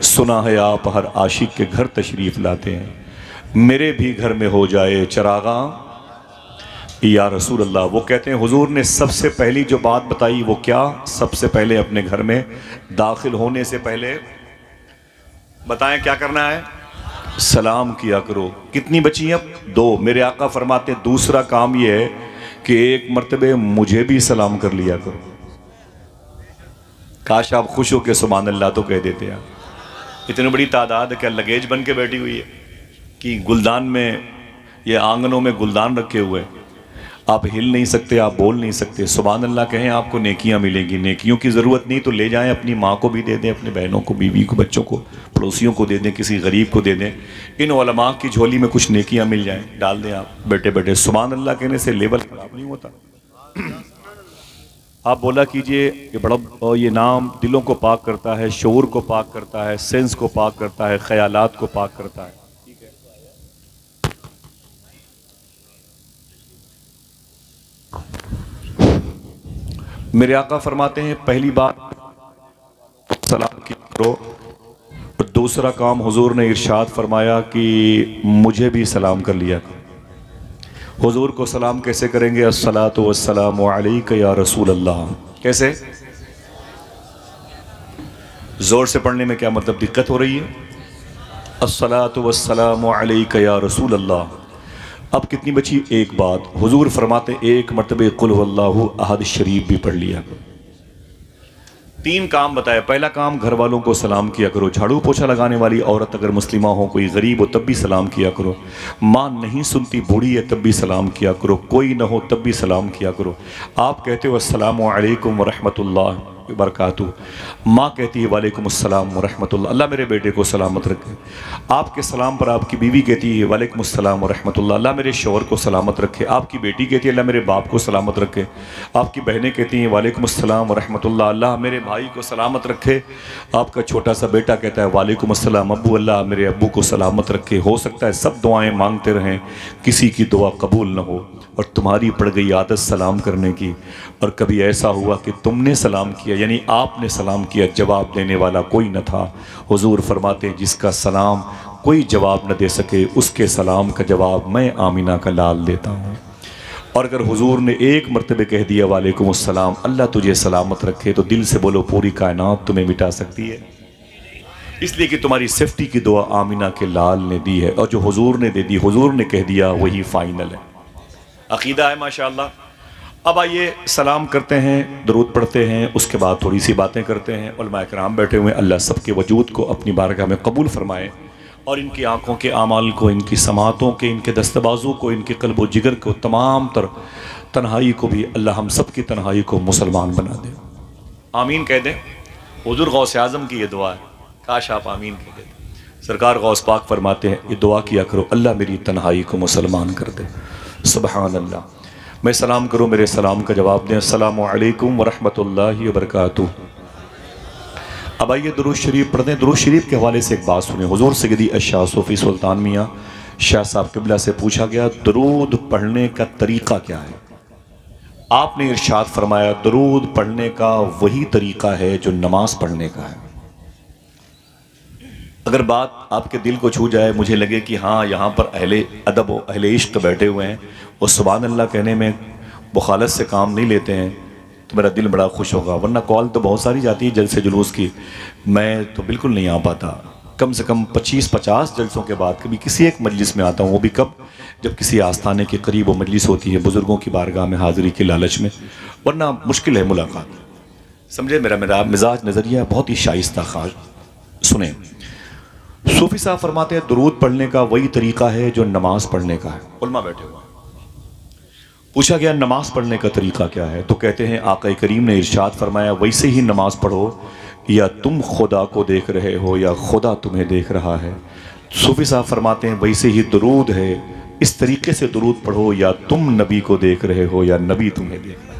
सुना है आप हर आशिक के घर तशरीफ़ लाते हैं, मेरे भी घर में हो जाए चरागा या रसूल अल्लाह। वो कहते हैं हुजूर ने सबसे पहली जो बात बताई वो क्या? सबसे पहले अपने घर में दाखिल होने से पहले बताएं क्या करना है? सलाम किया करो। कितनी बची अब? 2। मेरे आका फरमाते हैं दूसरा काम ये है कि एक मर्तबे मुझे भी सलाम कर लिया करो। काश आप खुश हो के सुभान अल्लाह तो कह देते हैं। इतनी बड़ी तादाद क्या लगेज बन के बैठी हुई है कि गुलदान में ये आंगनों में गुलदान रखे हुए, आप हिल नहीं सकते, आप बोल नहीं सकते। सुभान अल्लाह कहें, आपको नेकियां मिलेंगी। नेकियों की ज़रूरत नहीं तो ले जाएं, अपनी माँ को भी दे दें, अपने बहनों को, बीवी को, बच्चों को, पड़ोसियों को दे दें, किसी गरीब को दे दें। इन उलमा की झोली में कुछ नेकियां मिल जाएं, डाल दें आप बैठे बैठे। सुभान अल्लाह कहने से लेवल खराब नहीं होता। आप बोला कीजिए कि बड़ा ये नाम दिलों को पाक करता है, शऊर को पाक करता है, सेंस को पाक करता है, ख्यालात को पाक करता है। मेरे आका फरमाते हैं पहली बात सलाम की करो, और दूसरा काम हुजूर ने इरशाद फरमाया कि मुझे भी सलाम कर लिया करो। हुजूर को सलाम कैसे करेंगे? अस्सलातु वस्सलामु अलैका या रसूल अल्लाह। कैसे? जोर से पढ़ने में क्या मतलब दिक्कत हो रही है? अस्सलातु वस्सलामु अलैका या रसूल अल्लाह। अब कितनी बची? एक बात। हुजूर फरमाते एक मर्तबे कुल हुवल्लाहु अहद शरीफ भी पढ़ लिया। 3 काम बताया। पहला काम, घर वालों को सलाम किया करो। झाड़ू पोछा लगाने वाली औरत अगर मुस्लिमा हो, कोई गरीब हो तब भी सलाम किया करो। माँ नहीं सुनती, बूढ़ी है तब भी सलाम किया करो। कोई ना हो तब भी सलाम किया करो। आप कहते हो अस्सलामु अलैकुम व रहमतुल्लाह बरकातुहू, माँ कहती है वालेकुम अस्सलाम व रहमतुल्लाह, अल्लाह मेरे बेटे को सलामत रखे। आपके सलाम पर आपकी बीवी कहती है वालेकुम अस्सलाम व रहमतुल्लाह, अल्लाह मेरे शौहर को सलामत रखे। आपकी बेटी कहती है अल्लाह मेरे बाप को सलामत रखे। आपकी बहनें कहती हैं वालेकुम अस्सलाम व रहमतुल्लाह, अल्लाह मेरे भाई को सलामत रखे। आपका छोटा सा बेटा कहता है वालेकुम अस्सलाम अब्बू, अल्लाह मेरे अब्बू को सलामत रखे। हो सकता है सब दुआएं मांगते रहें, किसी की दुआ कबूल न हो और तुम्हारी पड़ गई आदत सलाम करने की, और कभी ऐसा हुआ कि तुमने सलाम किया, यानी आपने सलाम किया, जवाब देने वाला कोई न था। हुजूर फरमाते हैं जिसका सलाम कोई जवाब न दे सके, उसके सलाम का जवाब मैं आमिना का लाल देता हूँ। और अगर हुजूर ने एक मर्तबे कह दिया वालेकुम अस्सलाम, अल्लाह तुझे सलामत रखे, तो दिल से बोलो पूरी कायनात तुम्हें मिटा सकती है, इसलिए कि तुम्हारी सेफ्टी की दुआ आमिना के लाल ने दी है। और जो हुजूर ने दे दी, हुजूर ने कह दिया, वही फाइनल है। अकीदा है माशाअल्लाह। अब आइए सलाम करते हैं, दरूद पढ़ते हैं, उसके बाद थोड़ी सी बातें करते हैं। उलमा इकराम बैठे हुए, अल्लाह सबके वजूद को अपनी बारगाह में कबूल फरमाए और इनकी आँखों के आमाल को, इनकी समातों के, इनके दस्तबाजों को, इनके कल्ब व जिगर को, तमाम तर तन्हाई को भी अल्लाह हम सब की तन्हाई को मुसलमान बना दे। आमीन कह दें। हुजूर गौस आज़म की ये दुआ है, काश आप आमीन कह दें। सरकार गौस पाक फरमाते हैं ये दुआ किया करो, अल्लाह मेरी तन्हाई को मुसलमान कर दे। सुबहान अल्लाह। मैं सलाम करूँ, मेरे सलाम का जवाब दें, अस्सलामु अलैकुम व रहमतुल्लाहि व बरकातुहू। अब आइए दुरूद शरीफ पढ़ते हैं। दुरूद शरीफ के हवाले से एक बात सुने। हुजूर सैयदी अशाह सूफ़ी सुल्तान मियाँ शाह साहब क़िबला से पूछा गया दुरूद पढ़ने का तरीक़ा क्या है? आपने इरशाद फरमाया दुरूद पढ़ने का वही तरीक़ा है जो नमाज पढ़ने का है। अगर बात आपके दिल को छू जाए, मुझे लगे कि हाँ यहाँ पर अहले अदब व अहले इश्क बैठे हुए हैं और सुभान अल्लाह कहने में मुखालत से काम नहीं लेते हैं, तो मेरा दिल बड़ा खुश होगा। वरना कॉल तो बहुत सारी जाती है जलसे जुलूस की, मैं तो बिल्कुल नहीं आ पाता। कम से कम 25-50 जलसों के बाद कभी किसी एक मजलिस में आता हूँ, वो भी कब, जब किसी आस्थाने के करीब वो मजलिस होती है, बुज़ुर्गों की बारगाह में हाज़िरी के लालच में, वरना मुश्किल है मुलाकात। समझे, मेरा मिजाज नज़रिया बहुत ही शाइस्ता खास। सुने, सूफ़ी साहब फरमाते हैं दुरूद पढ़ने का वही तरीक़ा है जो नमाज पढ़ने का है। उलमा बैठे हुए, पूछा गया नमाज पढ़ने का तरीक़ा क्या है, तो कहते हैं आक़ा करीम ने इरशाद फरमाया वैसे ही नमाज पढ़ो, या तुम खुदा को देख रहे हो या खुदा तुम्हें देख रहा है। सूफ़ी साहब फरमाते हैं वैसे ही दुरूद है, इस तरीके से दुरूद पढ़ो या तुम नबी को देख रहे हो या नबी तुम्हें देख रहा है।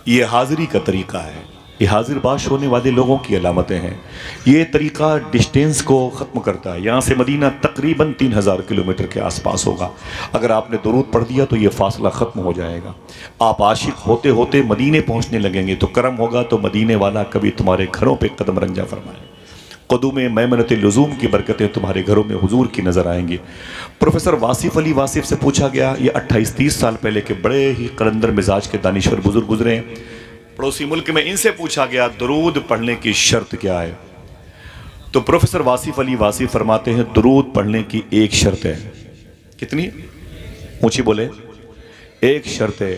ये हाज़िरी का तरीक़ा है, ये हाजिर बाश होने वाले लोगों की अलामतें हैं। ये तरीक़ा डिस्टेंस को ख़त्म करता है। यहाँ से मदीना तकरीबन 3000 किलोमीटर के आसपास होगा। अगर आपने दुरूद पढ़ दिया तो ये फ़ासला ख़त्म हो जाएगा। आप आशिक होते होते मदीने पहुँचने लगेंगे तो करम होगा तो मदीने वाला कभी तुम्हारे घरों पे कदम रंजा फरमाए। क़ुदूम मैमनत लुज़ूम की बरकतें तुम्हारे घरों में हुजूर की नज़र आएंगी। प्रोफेसर वासिफ़ अली वासिफ़ से पूछा गया, ये 28-30 साल पहले के बड़े ही कलंदर मिजाज के दानिश्वर बुजुर्ग गुजरे हैं पड़ोसी मुल्क में, इनसे पूछा गया दुरूद पढ़ने की शर्त क्या है? तो प्रोफेसर वासिफ़ अली वासिफ़ फरमाते हैं दुरूद पढ़ने की एक शर्त है। कितनी ऊंची बोले? एक शर्त है।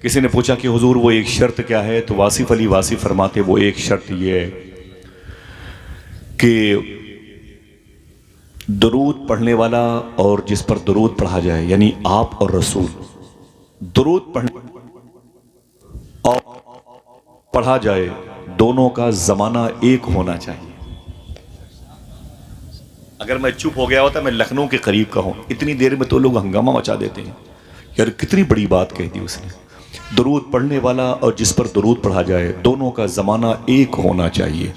किसी ने पूछा कि हुजूर वो एक शर्त क्या है? तो वासिफ़ अली वासिफ़ फरमाते वो एक शर्त ये है कि दुरूद पढ़ने वाला और जिस पर दुरूद पढ़ा जाए, यानी आप और रसूल, दुरूद पढ़ने और पढ़ा जाए, दोनों का ज़माना एक होना चाहिए। अगर मैं चुप हो गया होता, मैं लखनऊ के करीब का हूं, इतनी देर में तो लोग हंगामा मचा देते हैं, यार कितनी बड़ी बात कह दी उसने। दुरूद पढ़ने वाला और जिस पर दुरूद पढ़ा जाए, दोनों का ज़माना एक होना चाहिए।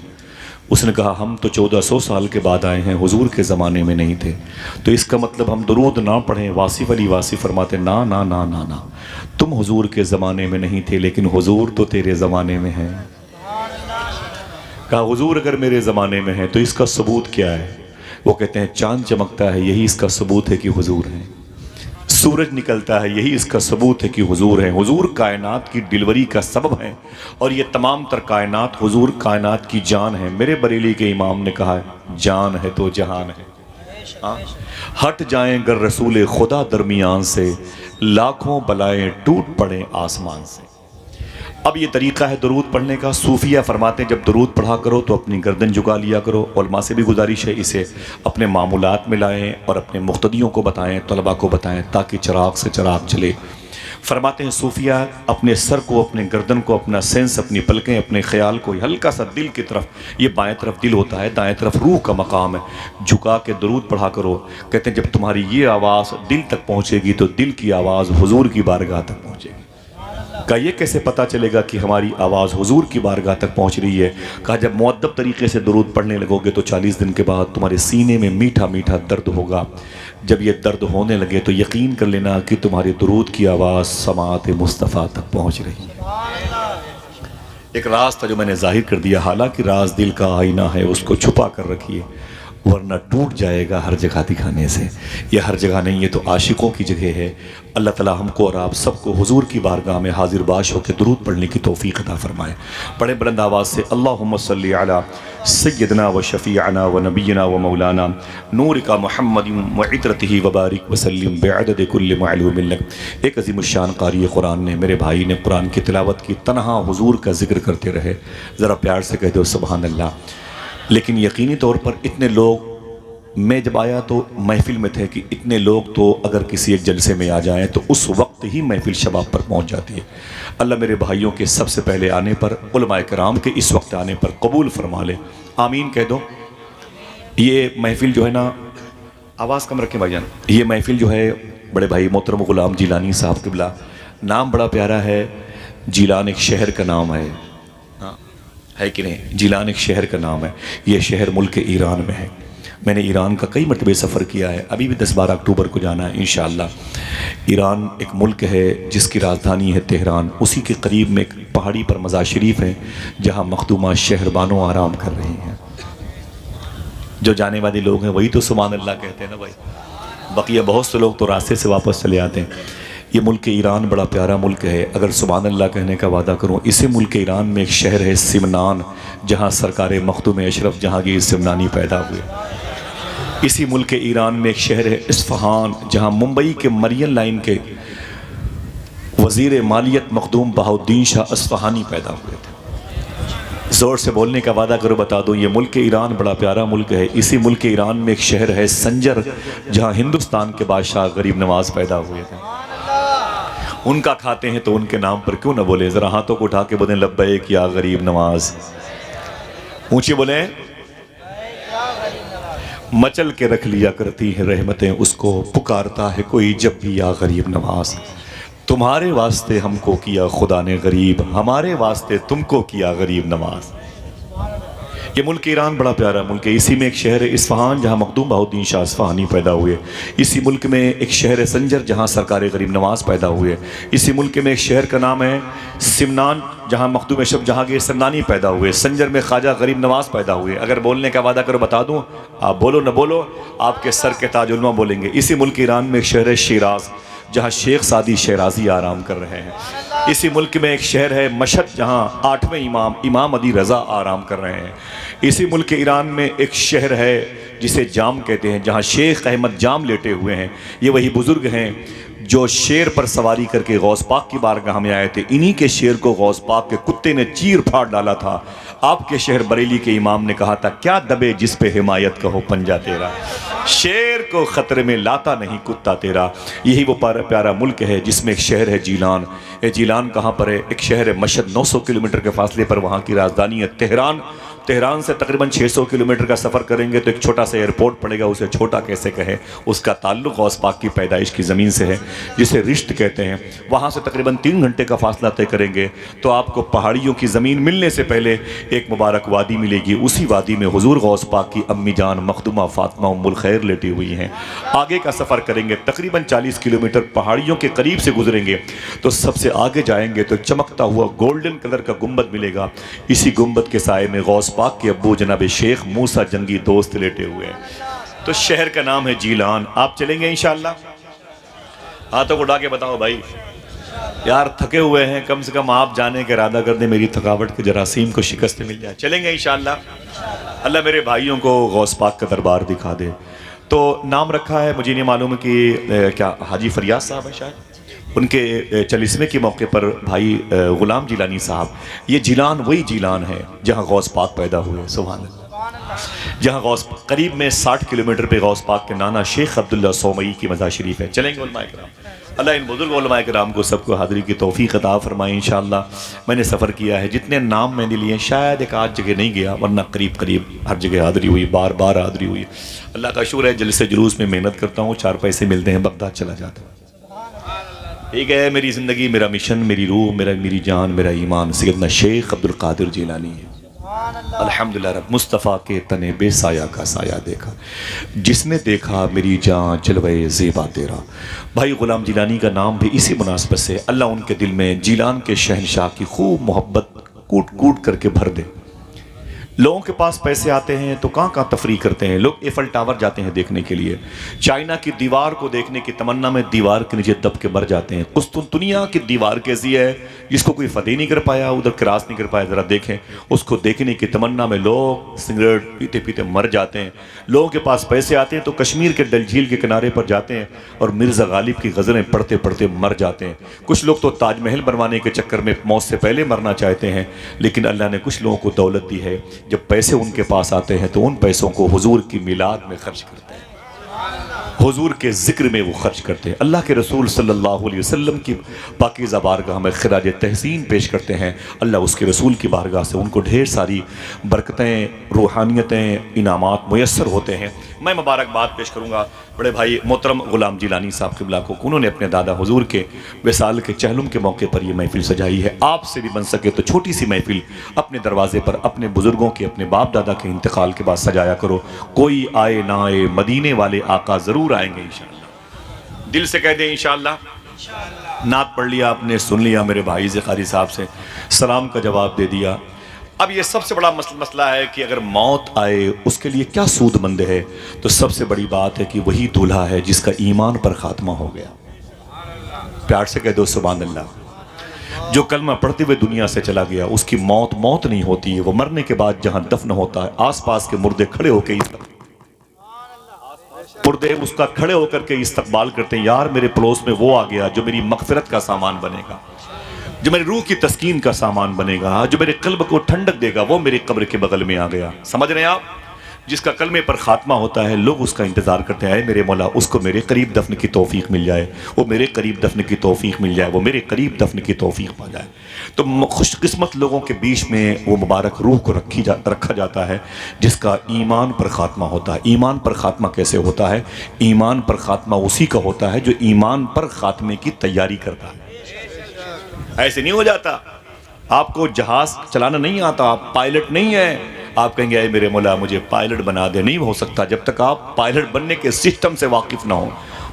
उसने कहा हम तो 1400 साल के बाद आए हैं, हुजूर के ज़माने में नहीं थे, तो इसका मतलब हम दुरूद ना पढ़ें? वासिफ़ अली वासिफ़ फरमाते ना ना ना ना ना, तुम हुजूर के ज़माने में नहीं थे, लेकिन हुजूर तो तेरे ज़माने में हैं। कहा हुजूर अगर मेरे ज़माने में है तो इसका सबूत क्या है? वो कहते हैं चांद चमकता है, यही इसका सबूत है कि हुजूर हैं। सूरज निकलता है, यही इसका सबूत है कि हुजूर हैं। हुजूर कायनात की डिलीवरी का सबब है, और ये तमाम तर कायनात हुजूर कायनात की जान है। मेरे बरेली के इमाम ने कहा है जान है तो जहान है। हाँ? हट जाएं गर रसूल खुदा दरमियान से, लाखों बलाएं टूट पड़े आसमान से। अब ये तरीक़ा है दुरूद पढ़ने का। सूफिया फरमाते हैं जब दुरूद पढ़ा करो तो अपनी गर्दन झुका लिया करो। उलमा से भी गुजारिश है इसे अपने मामूलात में लाएँ और अपने मुख्तदियों को बताएं, तलबा को बताएं, ताकि चिराग से चिराग चले। फरमाते हैं सूफिया अपने सर को, अपने गर्दन को, अपना सेंस, अपनी पलकें, अपने ख्याल को हल्का सा दिल की तरफ, ये बाएं तरफ दिल होता है, दाएं तरफ रूह का मकाम है, झुका के दुरूद पढ़ा करो। कहते हैं जब तुम्हारी ये आवाज़ दिल तक पहुँचेगी तो दिल की आवाज़ हुजूर की बारगाह तक पहुँचेगी। कहा ये कैसे पता चलेगा कि हमारी आवाज़ हुजूर की बारगाह तक पहुंच रही है? कहा जब मुअद्दब तरीके से दुरूद पढ़ने लगोगे तो 40 दिन के बाद तुम्हारे सीने में मीठा मीठा दर्द होगा। जब ये दर्द होने लगे तो यकीन कर लेना कि तुम्हारे दुरूद की आवाज़ समात मुस्तफ़ा तक पहुंच रही है। एक राज था जो मैंने जाहिर कर दिया, हालांकि राज दिल का आईना है, उसको छुपा कर रखिए वरना टूट जाएगा हर जगह दिखाने से। यह हर जगह नहीं, ये तो आशिकों की जगह है। अल्लाह ताला हमको और आप सबको हुजूर की बारगाह में हाजिर बाश होकर दुरूद पढ़ने की तौफीक अता फरमाए। बड़े बुलंद आवाज़ से अल्लाहुम्मा सल्ली अला सय्यदना व शफ़ीअना व नबीना व मौलाना नूर का मुहम्मदिन व इतरतिही व बारिक वसल्लिम बिअदद कुल्लि मालूमिन लक। एक अज़ीमुश्शान क़ारी कुरान ने, मेरे भाई ने कुरान की तिलावत की, तन्हा हुजूर का जिक्र करते रहे। ज़रा प्यार से कह दो सुबहान अल्लाह। लेकिन यकीनी तौर पर इतने लोग, मैं जब आया तो महफिल में थे कि इतने लोग तो अगर किसी एक जलसे में आ जाएं तो उस वक्त ही महफिल शबाब पर पहुंच जाती है। अल्लाह मेरे भाइयों के सबसे पहले आने पर, उलमाए कराम के इस वक्त आने पर कबूल फरमा ले। आमीन कह दो। ये महफिल जो है ना, आवाज़ कम रखें भाईजान, ये महफिल जो है बड़े भाई मोहतरम ग़ुलाम जिलानी साहब क़िबला, नाम बड़ा प्यारा है। जिलान एक शहर का नाम है कि नहीं? जिलान एक शहर का नाम है। यह शहर मुल्क ईरान में है। मैंने ईरान का कई मरतबे सफ़र किया है, अभी भी 10-12 अक्टूबर को जाना है इंशाअल्लाह। ईरान एक मुल्क है जिसकी राजधानी है तेहरान। उसी के करीब में एक पहाड़ी पर मज़ार शरीफ है जहाँ मखदूमा शहरबानो आराम कर रही हैं। जो जाने वाले लोग हैं वही तो सुभान अल्लाह कहते हैं ना भाई, बकिया बहुत से लोग तो रास्ते से वापस चले आते हैं। ये मुल्क ईरान बड़ा प्यारा मुल्क है। अगर सुभान अल्लाह कहने का वादा करूँ, इसी मुल्क ईरान में एक शहर है सिमनान, जहाँ सरकार मखदूम अशरफ जहांगीर सिमनानी पैदा हुए। इसी मुल्क ईरान में एक शहर है इस्फहान, जहाँ मुंबई के मरियन लाइन के वज़ीर मालियत मखदूम बहाउद्दीन शाह इस्फहानी पैदा हुए थे। ज़ोर से बोलने का वादा करो, बता दो ये मुल्क ईरान बड़ा प्यारा मुल्क है। इसी मुल्क ईरान में एक शहर है संजर, जहाँ हिंदुस्तान के बादशाह गरीब नवाज पैदा हुए थे। उनका खाते हैं तो उनके नाम पर क्यों ना बोले? ज़रा हाथों को उठा के बोलें लब्बैक या गरीब नवाज। ऊंची बोलें। मचल के रख लिया करती हैं रहमतें उसको, पुकारता है कोई जब भी या गरीब नवाज। तुम्हारे वास्ते हमको किया खुदा ने गरीब, हमारे वास्ते तुमको किया गरीब नवाज। ये मुल्क ईरान बड़ा प्यारा मुल्क है। इसी में एक शहर है इस्फहान जहाँ मखदूम बहाउद्दीन शाह इस्फहानी पैदा हुए। इसी मुल्क में एक शहर है संजर जहाँ सरकार गरीब नवाज़ पैदा हुए। इसी मुल्क में एक शहर का नाम है सिमनान जहाँ मखदूम शब जहांगीर समनानी पैदा हुए। संजर में ख्वाजा गरीब नवाज़ पैदा हुए। अगर बोलने का वादा करो बता दूँ, आप बोलो न बोलो, आपके सर के ताज उलमा बोलेंगे। इसी मुल्क ईरान में एक शहर है शिराज जहाँ शेख सादी शहराजी आराम कर रहे हैं। इसी मुल्क में एक शहर है मशहद जहाँ 8वें इमाम अली रज़ा आराम कर रहे हैं। इसी मुल्क ईरान में एक शहर है जिसे जाम कहते हैं जहाँ शेख अहमद जाम लेटे हुए हैं। ये वही बुज़ुर्ग हैं जो शेर पर सवारी करके गौस पाक की बारगाह में आए थे। इन्हीं के शेर को गौस पाक के कुत्ते ने चीर फाड़ डाला था। आपके शहर बरेली के इमाम ने कहा था, क्या दबे जिस पे हिमायत कहो पंजा तेरा, शेर को खतरे में लाता नहीं कुत्ता तेरा। यही वो प्यारा मुल्क है जिसमें एक शहर है जीलान। ये जीलान कहाँ पर है? एक शहर है मशहद, 900 किलोमीटर के फासले पर। वहाँ की राजधानी है तेहरान। तेहरान से तकरीबन 600 किलोमीटर का सफ़र करेंगे तो एक छोटा सा एयरपोर्ट पड़ेगा। उसे छोटा कैसे कहें, उसका ताल्लुक़ गौस पाक की पैदाइश की ज़मीन से है जिसे रिश्त कहते हैं। वहाँ से तकरीबन 3 घंटे का फासला तय करेंगे तो आपको पहाड़ियों की ज़मीन मिलने से पहले एक मुबारक वादी मिलेगी। उसी वादी में हुजूर गौस पाक की अम्मी जान मखदूमा फ़ातिमा उम्मुल खैर लेटी हुई हैं। आगे का सफ़र करेंगे तकरीबन 40 किलोमीटर पहाड़ियों के करीब से गुजरेंगे तो सबसे आगे जाएंगे तो चमकता हुआ गोल्डन कलर का गुंबद मिलेगा। इसी गुंबद के साए में गौस पाक के अब्बू जनाब शेख मूसा जंगी दोस्त लेटे हुए हैं। तो शहर का नाम है जीलान। आप चलेंगे इंशाअल्लाह? हाथों को उठा के बताओ भाई। यार थके हुए हैं, कम से कम आप जाने का इरादा कर दें, मेरी थकावट के जरासीम को शिकस्त मिल जाए। चलेंगे इंशाअल्लाह। अल्लाह मेरे भाइयों को गौस पाक का दरबार दिखा दे। तो नाम रखा है, मुझे नहीं मालूम कि क्या हाजी फरियाद साहब है शायद, उनके चलिस्मे के मौके पर भाई ग़ुलाम जिलानी साहब। ये जिलान वही जिलान है जहाँ गौस पाक पैदा हुए। सुभान अल्लाह। जहाँ गौस करीब में 60 किलोमीटर पे गौस पाक के नाना शेख अब्दुल्ला सोमई की मज़ार शरीफ है। चलेंगे उलमाए किराम। अल्लाह इन बुजुर्ग उलमाए किराम को सबको हाज़िरी की तौफ़ीक़ अता फ़रमाए इंशाअल्लाह। मैंने सफ़र किया है, जितने नाम मैंने लिए शायद एक आध जगह नहीं गया, वरना करीब करीब हर जगह हाज़िरी हुई, बार बार हाज़िरी हुई। अल्लाह का शुक्र है, जलसे जुलूस में मेहनत करता हूँ, 4 पैसे मिलते हैं, बगदाद चला जाता हूँ। ठीक है, मेरी ज़िंदगी, मेरा मिशन, मेरी रूह, मेरी जान, मेरा ईमान सैयदना शेख अब्दुल कादिर जिलानी है। अल्हम्दुलिल्लाह रब। मुस्तफ़ा के तने बेसाया का साया देखा, जिसने देखा मेरी जान जलवे ज़ेबा तेरा। भाई ग़ुलाम जिलानी का नाम भी इसी मुनासबत से अल्लाह उनके दिल में जिलान के शहनशाह की खूब मोहब्बत कूट कूट करके भर दे। लोगों के पास पैसे आते हैं तो कहाँ कहाँ तफरी करते हैं लोग। एफल टावर जाते हैं देखने के लिए, चाइना की दीवार को देखने की तमन्ना में दीवार के नीचे दब के मर जाते हैं। कुस्तुनतुनिया की दीवार कैसी है जिसको कोई फतेह नहीं कर पाया, उधर क्रॉस नहीं कर पाया, ज़रा देखें। उसको देखने की तमन्ना में लोग सिगरेट पीते पीते मर जाते हैं। लोगों के पास पैसे आते हैं तो कश्मीर के डल झील के किनारे पर जाते हैं और मिर्ज़ा गालिब की गज़लें पढ़ते पढ़ते मर जाते हैं। कुछ लोग तो ताजमहल बनवाने के चक्कर में मौत से पहले मरना चाहते हैं। लेकिन अल्लाह ने कुछ लोगों को दौलत दी है, जब पैसे उनके पास आते हैं तो उन पैसों को हुजूर की मिलाद में खर्च करते हैं, हुजूर के ज़िक्र में वो खर्च करते हैं। अल्लाह के रसूल सल्लल्लाहु अलैहि वसल्लम की पाकीज़ा बारगाह में खिराज तहसीन पेश करते हैं। अल्लाह उसके रसूल की बारगाह से उनको ढेर सारी बरकतें, रूहानियतें, इनामात मुयस्सर होते हैं। मैं मुबारकबाद पेश करूँगा बड़े भाई मोहतरम ग़ुलाम जिलानी साहब क़िबला को। उन्होंने अपने दादा हुजूर के विसाल के चहलुम के मौके पर ये महफ़िल सजाई है। आपसे भी बन सके तो छोटी सी महफ़िल अपने दरवाज़े पर अपने बुज़ुर्गों के, अपने बाप दादा के इंतकाल के बाद सजाया करो। कोई आए ना आए, मदीने वाले आका ज़रूर आएंगे इंशाअल्लाह। दिल से कह दें इंशाअल्लाह। नात पढ़ लिया आपने, सुन लिया मेरे भाई ज़िकारी साहब से, सलाम का जवाब दे दिया। अब ये सबसे बड़ा मसला है कि अगर मौत आए उसके लिए क्या सूदमंद है। तो सबसे बड़ी बात है कि वही दूल्हा है जिसका ईमान पर खात्मा हो गया। प्यार से कह दो सुभान अल्लाह। जो कलमा पढ़ते हुए दुनिया से चला गया उसकी मौत नहीं होती है। वो मरने के बाद जहां दफन होता है आसपास के मुर्दे खड़े होकर उसका खड़े होकर के इस्तकबाल करते हैं। यार मेरे पड़ोस में वो आ गया जो मेरी मगफिरत का सामान बनेगा, जो मेरी रूह की तस्कीन का सामान बनेगा, जो मेरे कल्ब को ठंडक देगा, वो मेरी कब्र के बगल में आ गया। समझ रहे हैं आप? जिसका कलमे पर खात्मा होता है लोग उसका इंतज़ार करते हैं, मेरे मौला उसको मेरे करीब दफन की तौफीक मिल जाए, वो मेरे करीब दफन की तौफीक मिल जाए, वो मेरे करीब दफन की तौफीक पा जाए। तो खुशकिस्मत लोगों के बीच में वो मुबारक रूह को रखा जाता है जिसका ईमान पर खात्मा होता है। ईमान पर खात्मा कैसे होता है? ईमान पर खात्मा उसी का होता है जो ईमान पर खात्मे की तैयारी करता है। ऐसे नहीं हो जाता। आपको जहाज चलाना नहीं आता, आप पायलट नहीं है, आप कहेंगे अरे मेरे मौला मुझे पायलट बना दे। नहीं हो सकता जब तक आप पायलट बनने के सिस्टम से वाकिफ़ ना हो।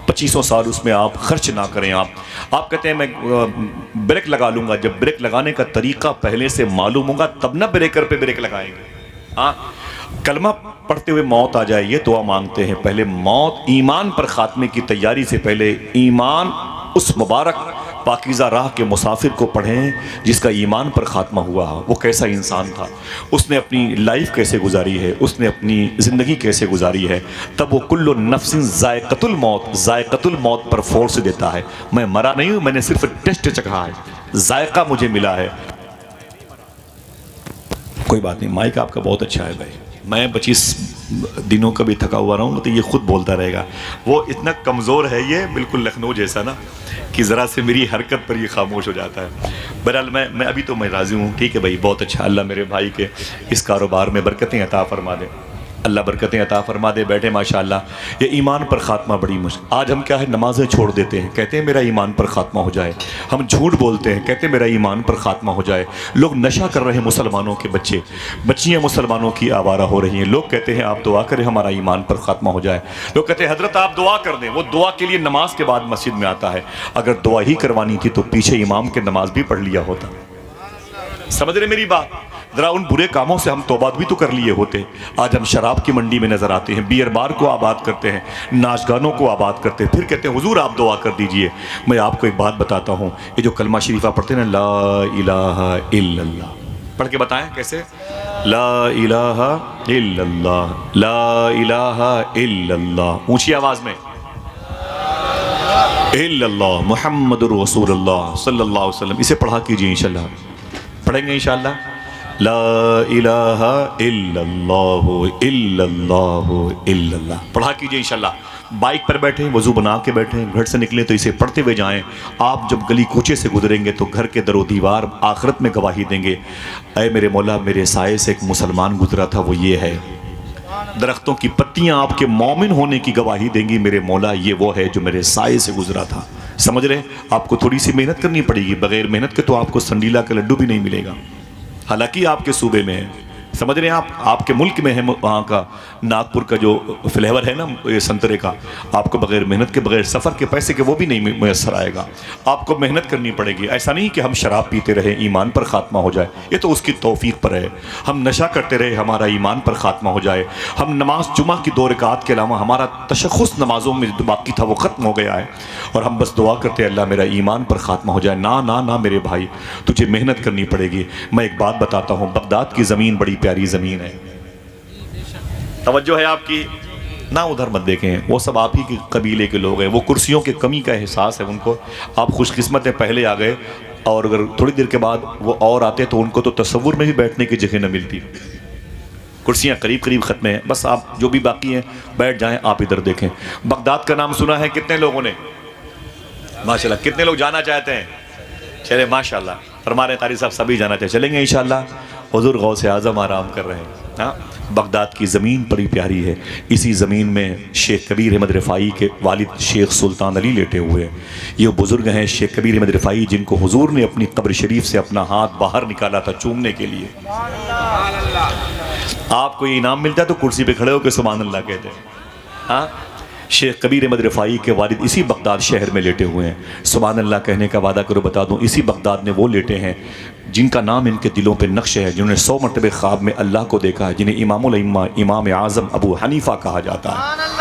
2500 साल उसमें आप खर्च ना करें। आप कहते हैं मैं ब्रेक लगा लूँगा, जब ब्रेक लगाने का तरीका पहले से मालूम होगा तब ना ब्रेकर पे ब्रेक लगाएंगे। हाँ, कलमा पढ़ते हुए मौत आ जाए ये दुआ मांगते हैं। पहले मौत ईमान पर ख़ात्मे की तैयारी से पहले ईमान उस मुबारक पाकीज़ा राह के मुसाफिर को पढ़ें जिसका ईमान पर ख़ात्मा हुआ। वो कैसा इंसान था, उसने अपनी लाइफ कैसे गुजारी है, उसने अपनी ज़िंदगी कैसे गुजारी है। तब वो कुल्लु नफ्सिन ज़ायक़तुल मौत पर फोर्स देता है। मैं मरा नहीं हूँ, मैंने सिर्फ टेस्ट चखा है, जायका मुझे मिला है। कोई बात नहीं, माइक आपका बहुत अच्छा है भाई। मैं 25 दिनों का भी थका हुआ रहा हूँ तो ये खुद बोलता रहेगा। वो इतना कमज़ोर है ये, बिल्कुल लखनऊ जैसा ना, कि ज़रा से मेरी हरकत पर ये खामोश हो जाता है। बहरहाल मैं अभी तो मैं राज़ी हूँ। ठीक है भाई, बहुत अच्छा। अल्लाह मेरे भाई के इस कारोबार में बरकतें अता फरमा दे, अल्लाह बरकतें अता फरमा दे। बैठे माशाअल्लाह, ये ईमान पर ख़ात्मा बड़ी मुश्किल। आज हम क्या है, नमाज़ें छोड़ देते हैं, कहते हैं मेरा ईमान पर ख़ात्मा हो जाए। हम झूठ बोलते हैं, कहते हैं मेरा ईमान पर ख़ात्मा हो जाए। लोग नशा कर रहे हैं, मुसलमानों के बच्चे बच्चियाँ मुसलमानों की आवारा हो रही हैं। लोग कहते हैं आप दुआ करें हमारा ईमान पर ख़ात्मा हो जाए। लोग कहते हैं हज़रत आप दुआ कर दें। वो दुआ के लिए नमाज के बाद मस्जिद में आता है। अगर दुआ ही करवानी थी तो पीछे इमाम के नमाज भी पढ़ लिया होता। समझ रहे मेरी बात? ज़रा उन बुरे कामों से हम तौबा भी तो कर लिए होते। आज हम शराब की मंडी में नज़र आते हैं, बियर बार को आबाद करते हैं, नाच गानों को आबाद करते हैं, फिर कहते हैं हुजूर आप दुआ कर दीजिए। मैं आपको एक बात बताता हूँ, ये जो कलमा शरीफा पढ़ते हैं ना, ला इलाहा इल्लल्लाह, पढ़ के बताएं कैसे। ला इलाहा इल्लल्लाह, ला इलाहा इल्लल्लाह, ऊंची आवाज़ में, इल्लल्लाह मुहम्मदुर रसूलुल्लाह सल्लल्लाहु अलैहि वसल्लम। इसे पढ़ा कीजिए इंशाल्लाह, पढ़ेंगे इंशाल्लाह। ला इलाहा इल्लल्लाहु इल्लल्लाहु इल्लल्लाह पढ़ा कीजिए इंशाल्लाह। बाइक पर बैठे, वज़ू बना के बैठे, घर से निकले तो इसे पढ़ते हुए जाएं। आप जब गली कूचे से गुजरेंगे तो घर के दरो दीवार आखिरत में गवाही देंगे, ऐ मेरे मौला मेरे साए से एक मुसलमान गुजरा था, वो ये है। दरख्तों की पत्तियां आपके मोमिन होने की गवाही देंगी, मेरे मौला ये वो है जो मेरे साए से गुजरा था। समझ रहे? आपको थोड़ी सी मेहनत करनी पड़ेगी, बगैर मेहनत के तो आपको संडीला का लड्डू भी नहीं मिलेगा, हालांकि आपके सूबे में है। समझ रहे हैं आप? आपके मुल्क में है वहाँ का नागपुर का जो फ्लेवर है ना ये संतरे का, आपको बगैर मेहनत के, बगैर सफ़र के, पैसे के वो भी नहीं मैसर आएगा। आपको मेहनत करनी पड़ेगी। ऐसा नहीं कि हम शराब पीते रहे ईमान पर ख़ात्मा हो जाए, ये तो उसकी तौफीक पर है। हम नशा करते रहे हमारा ईमान पर ख़ात्मा हो जाए। हम नमाज जुमा की 2 रकात के अलावा हमारा तशख़्ख़ुस नमाज़ों में जो बाकी था वो ख़त्म हो गया है और हम बस दुआ करते हैं अल्लाह मेरा ईमान पर ख़ात्मा हो जाए। ना ना ना मेरे भाई, तुझे मेहनत करनी पड़ेगी। मैं एक बात बताता हूँ, बगदाद की ज़मीन बड़ी प्यारी ज़मीन है, तवज्जो है आपकी ना, उधर मत देखें, वो सब आप ही के कबीले के लोग हैं। वो कुर्सियों की कमी का एहसास है उनको। आप खुशकिस्मत हैं पहले आ गए, और अगर थोड़ी देर के बाद वो और आते तो उनको तो तसव्वुर में भी बैठने की जगह न मिलती। कुर्सियाँ करीब करीब ख़त्म हैं, बस आप जो भी बाकी हैं बैठ जाएं। आप इधर देखें, बगदाद का नाम सुना है कितने लोगों ने? माशाल्लाह। कितने लोग जाना चाहते हैं? चले माशाल्लाह, फरमा रहे कारी साहब सभी जाना चाहिए। चलेंगे इंशाल्लाह। हुजूर गौसे आज़म आराम कर रहे हैं। हाँ, बगदाद की ज़मीन बड़ी प्यारी है। इसी ज़मीन में शेख कबीर अहमद रिफ़ाई के वालिद शेख सुल्तान अली लेटे हुए हैं। ये बुज़ुर्ग हैं शेख कबीर अहमद रिफ़ाई, जिनको हुजूर ने अपनी कब्र शरीफ से अपना हाथ बाहर निकाला था चूमने के लिए। आपको ये इनाम मिलता है तो कुर्सी पे खड़े होकर सुभान अल्लाह कहते हैं। हाँ, शेख कबीर अहमद रिफ़ाई के वालिद इसी बगदाद शहर में लेटे हुए हैं। सुभान अल्लाह कहने का वादा करो बता दूं, इसी बगदाद में वो लेटे हैं जिनका नाम इनके दिलों पे नक्श है, जिन्होंने 100 मरतबे ख्वाब में अल्लाह को देखा है, जिन्हें इमामुल अइम्मा इमाम आज़म अबू हनीफ़ा कहा जाता है।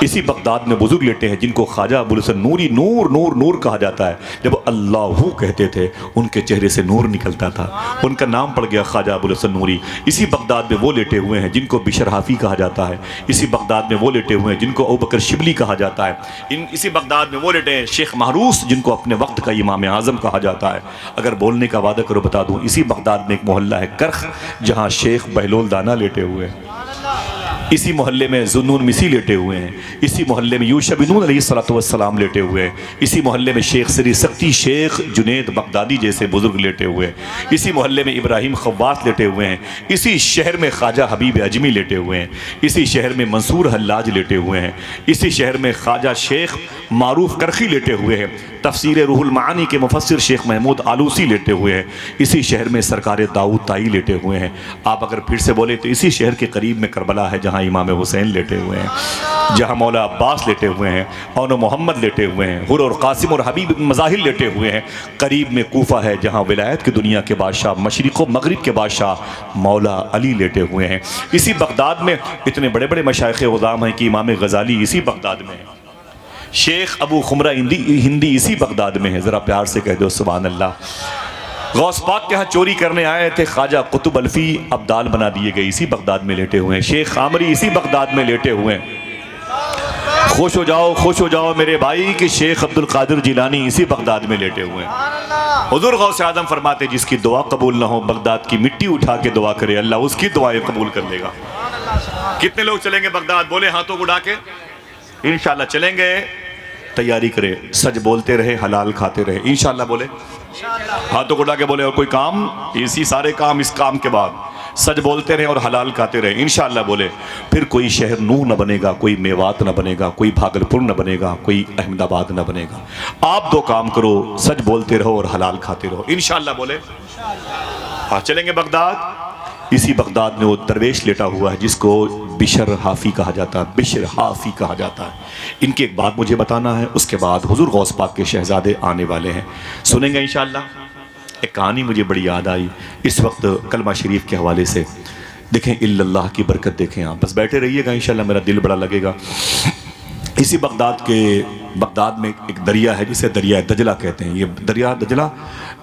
इसी बगदाद में बुजुर्ग लेटे हैं जिनको ख्वाजा अबुल हसन नूरी नूर नूर नूर कहा जाता है। जब अल्लाह कहते थे उनके चेहरे से नूर निकलता था, उनका नाम पड़ गया ख्वाजा अबुल हसन नूरी। इसी बगदाद में वो लेटे हुए हैं जिनको बिशर हाफ़ी कहा जाता है। इसी बगदाद में वो लेटे हुए हैं जिनको अबू बकर शिबली कहा जाता है। इसी बगदाद में वो लेटे हैं शेख महरूस, जिनको अपने वक्त का इमाम आज़म कहा जाता है। अगर बोलने का वादा करो बता दूँ, इसी बगदाद में एक मोहल्ला है करख, जहाँ शेख बहलोल दाना लेटे हुए हैं। इसी मोहल्ले में जुन्नून मिसी लेटे हुए हैं, इसी मोहल्ले में यूशा बिन नून अलैहिस्सलाम लेटे हुए हैं, इसी मोहल्ले में शेख सरी सख्ती, शेख जुनैद बगदादी जैसे बुजुर्ग लेटे हुए हैं, इसी मोहल्ले में इब्राहिम खव्वास लेटे हुए हैं, इसी शहर में ख्वाजा हबीब अजमी लेटे हुए हैं, इसी शहर में मंसूर हल्लाज लेटे हुए हैं, इसी शहर में ख्वाजा शेख मारूफ करखी लेटे हुए हैं, तफसीर रूहुल मानी के मुफस्सिर शेख महमूद आलूसी लेटे हुए हैं, इसी शहर में सरकार दाऊद ताई लेटे हुए हैं। आप अगर फिर से बोले तो इसी शहर के करीब में करबला है जहाँ इमाम हुसैन लेटे हुए हैं, जहाँ मौला अब्बास लेटे हुए हैं, और मोहम्मद लेटे हुए हैं, हुर और कासिम और हबीब मज़ाहिर लेटे हुए हैं। करीब में कूफा है जहाँ विलायत की दुनिया के बादशाह, मशरिक़ व मगरिब के बादशाह मौला अली लेटे हुए हैं। इसी बगदाद में इतने बड़े बड़े मशाइख़ उज़ाम हैं कि इमाम गज़ाली इसी बगदाद में है, शेख अबू खुमरा हिंदी इसी बगदाद में है। ज़रा प्यार से कह दो सुभान अल्लाह। गौस पाक के यहाँ चोरी करने आए थे, ख्वाजा कुतुब अल्फी अब्दाल बना दिए गए, इसी बगदाद में लेटे हुए हैं। शेख खामरी इसी बगदाद में लेटे हुए हैं। खुश हो जाओ मेरे भाई कि शेख अब्दुल कादिर जिलानी इसी बगदाद में लेटे हुए हैं। हुज़ूर गौस आज़म फरमाते जिसकी दुआ कबूल ना हो, बगदाद की मिट्टी उठा के दुआ करे, अल्लाह उसकी दुआएं कबूल कर लेगा। कितने लोग चलेंगे बगदाद? बोले हाथों को उठा के। इंशाल्लाह चलेंगे। तैयारी करे, सच बोलते रहे, हलाल खाते रहे। इंशाल्लाह बोले, हाथों को उठा के बोले। और कोई काम, इसी सारे काम, इस काम के बाद सच बोलते रहे और हलाल खाते रहे। इंशाल्लाह बोले। फिर कोई शहर नूह न बनेगा, कोई मेवात न बनेगा, कोई भागलपुर न बनेगा, कोई अहमदाबाद न बनेगा। आप दो काम करो, सच बोलते रहो और हलाल खाते रहो। इंशाल्लाह बोले। हाँ चलेंगे बगदाद। इसी बगदाद में वो दरवेश लेटा हुआ है जिसको बिशर हाफी कहा जाता है, बिशर हाफी कहा जाता है। इनकी एक बात मुझे बताना है, उसके बाद हुजूर गौस पाक के शहजादे आने वाले हैं, सुनेंगे इंशाअल्लाह। एक कहानी मुझे बड़ी याद आई इस वक्त कलमा शरीफ के हवाले से। देखें इल्लल्लाह की बरकत देखें आप, बस बैठे रहिएगा इंशाअल्लाह, मेरा दिल बड़ा लगेगा। इसी बगदाद में एक दरिया है जिसे दरिया दजला कहते हैं। ये दरिया दजला,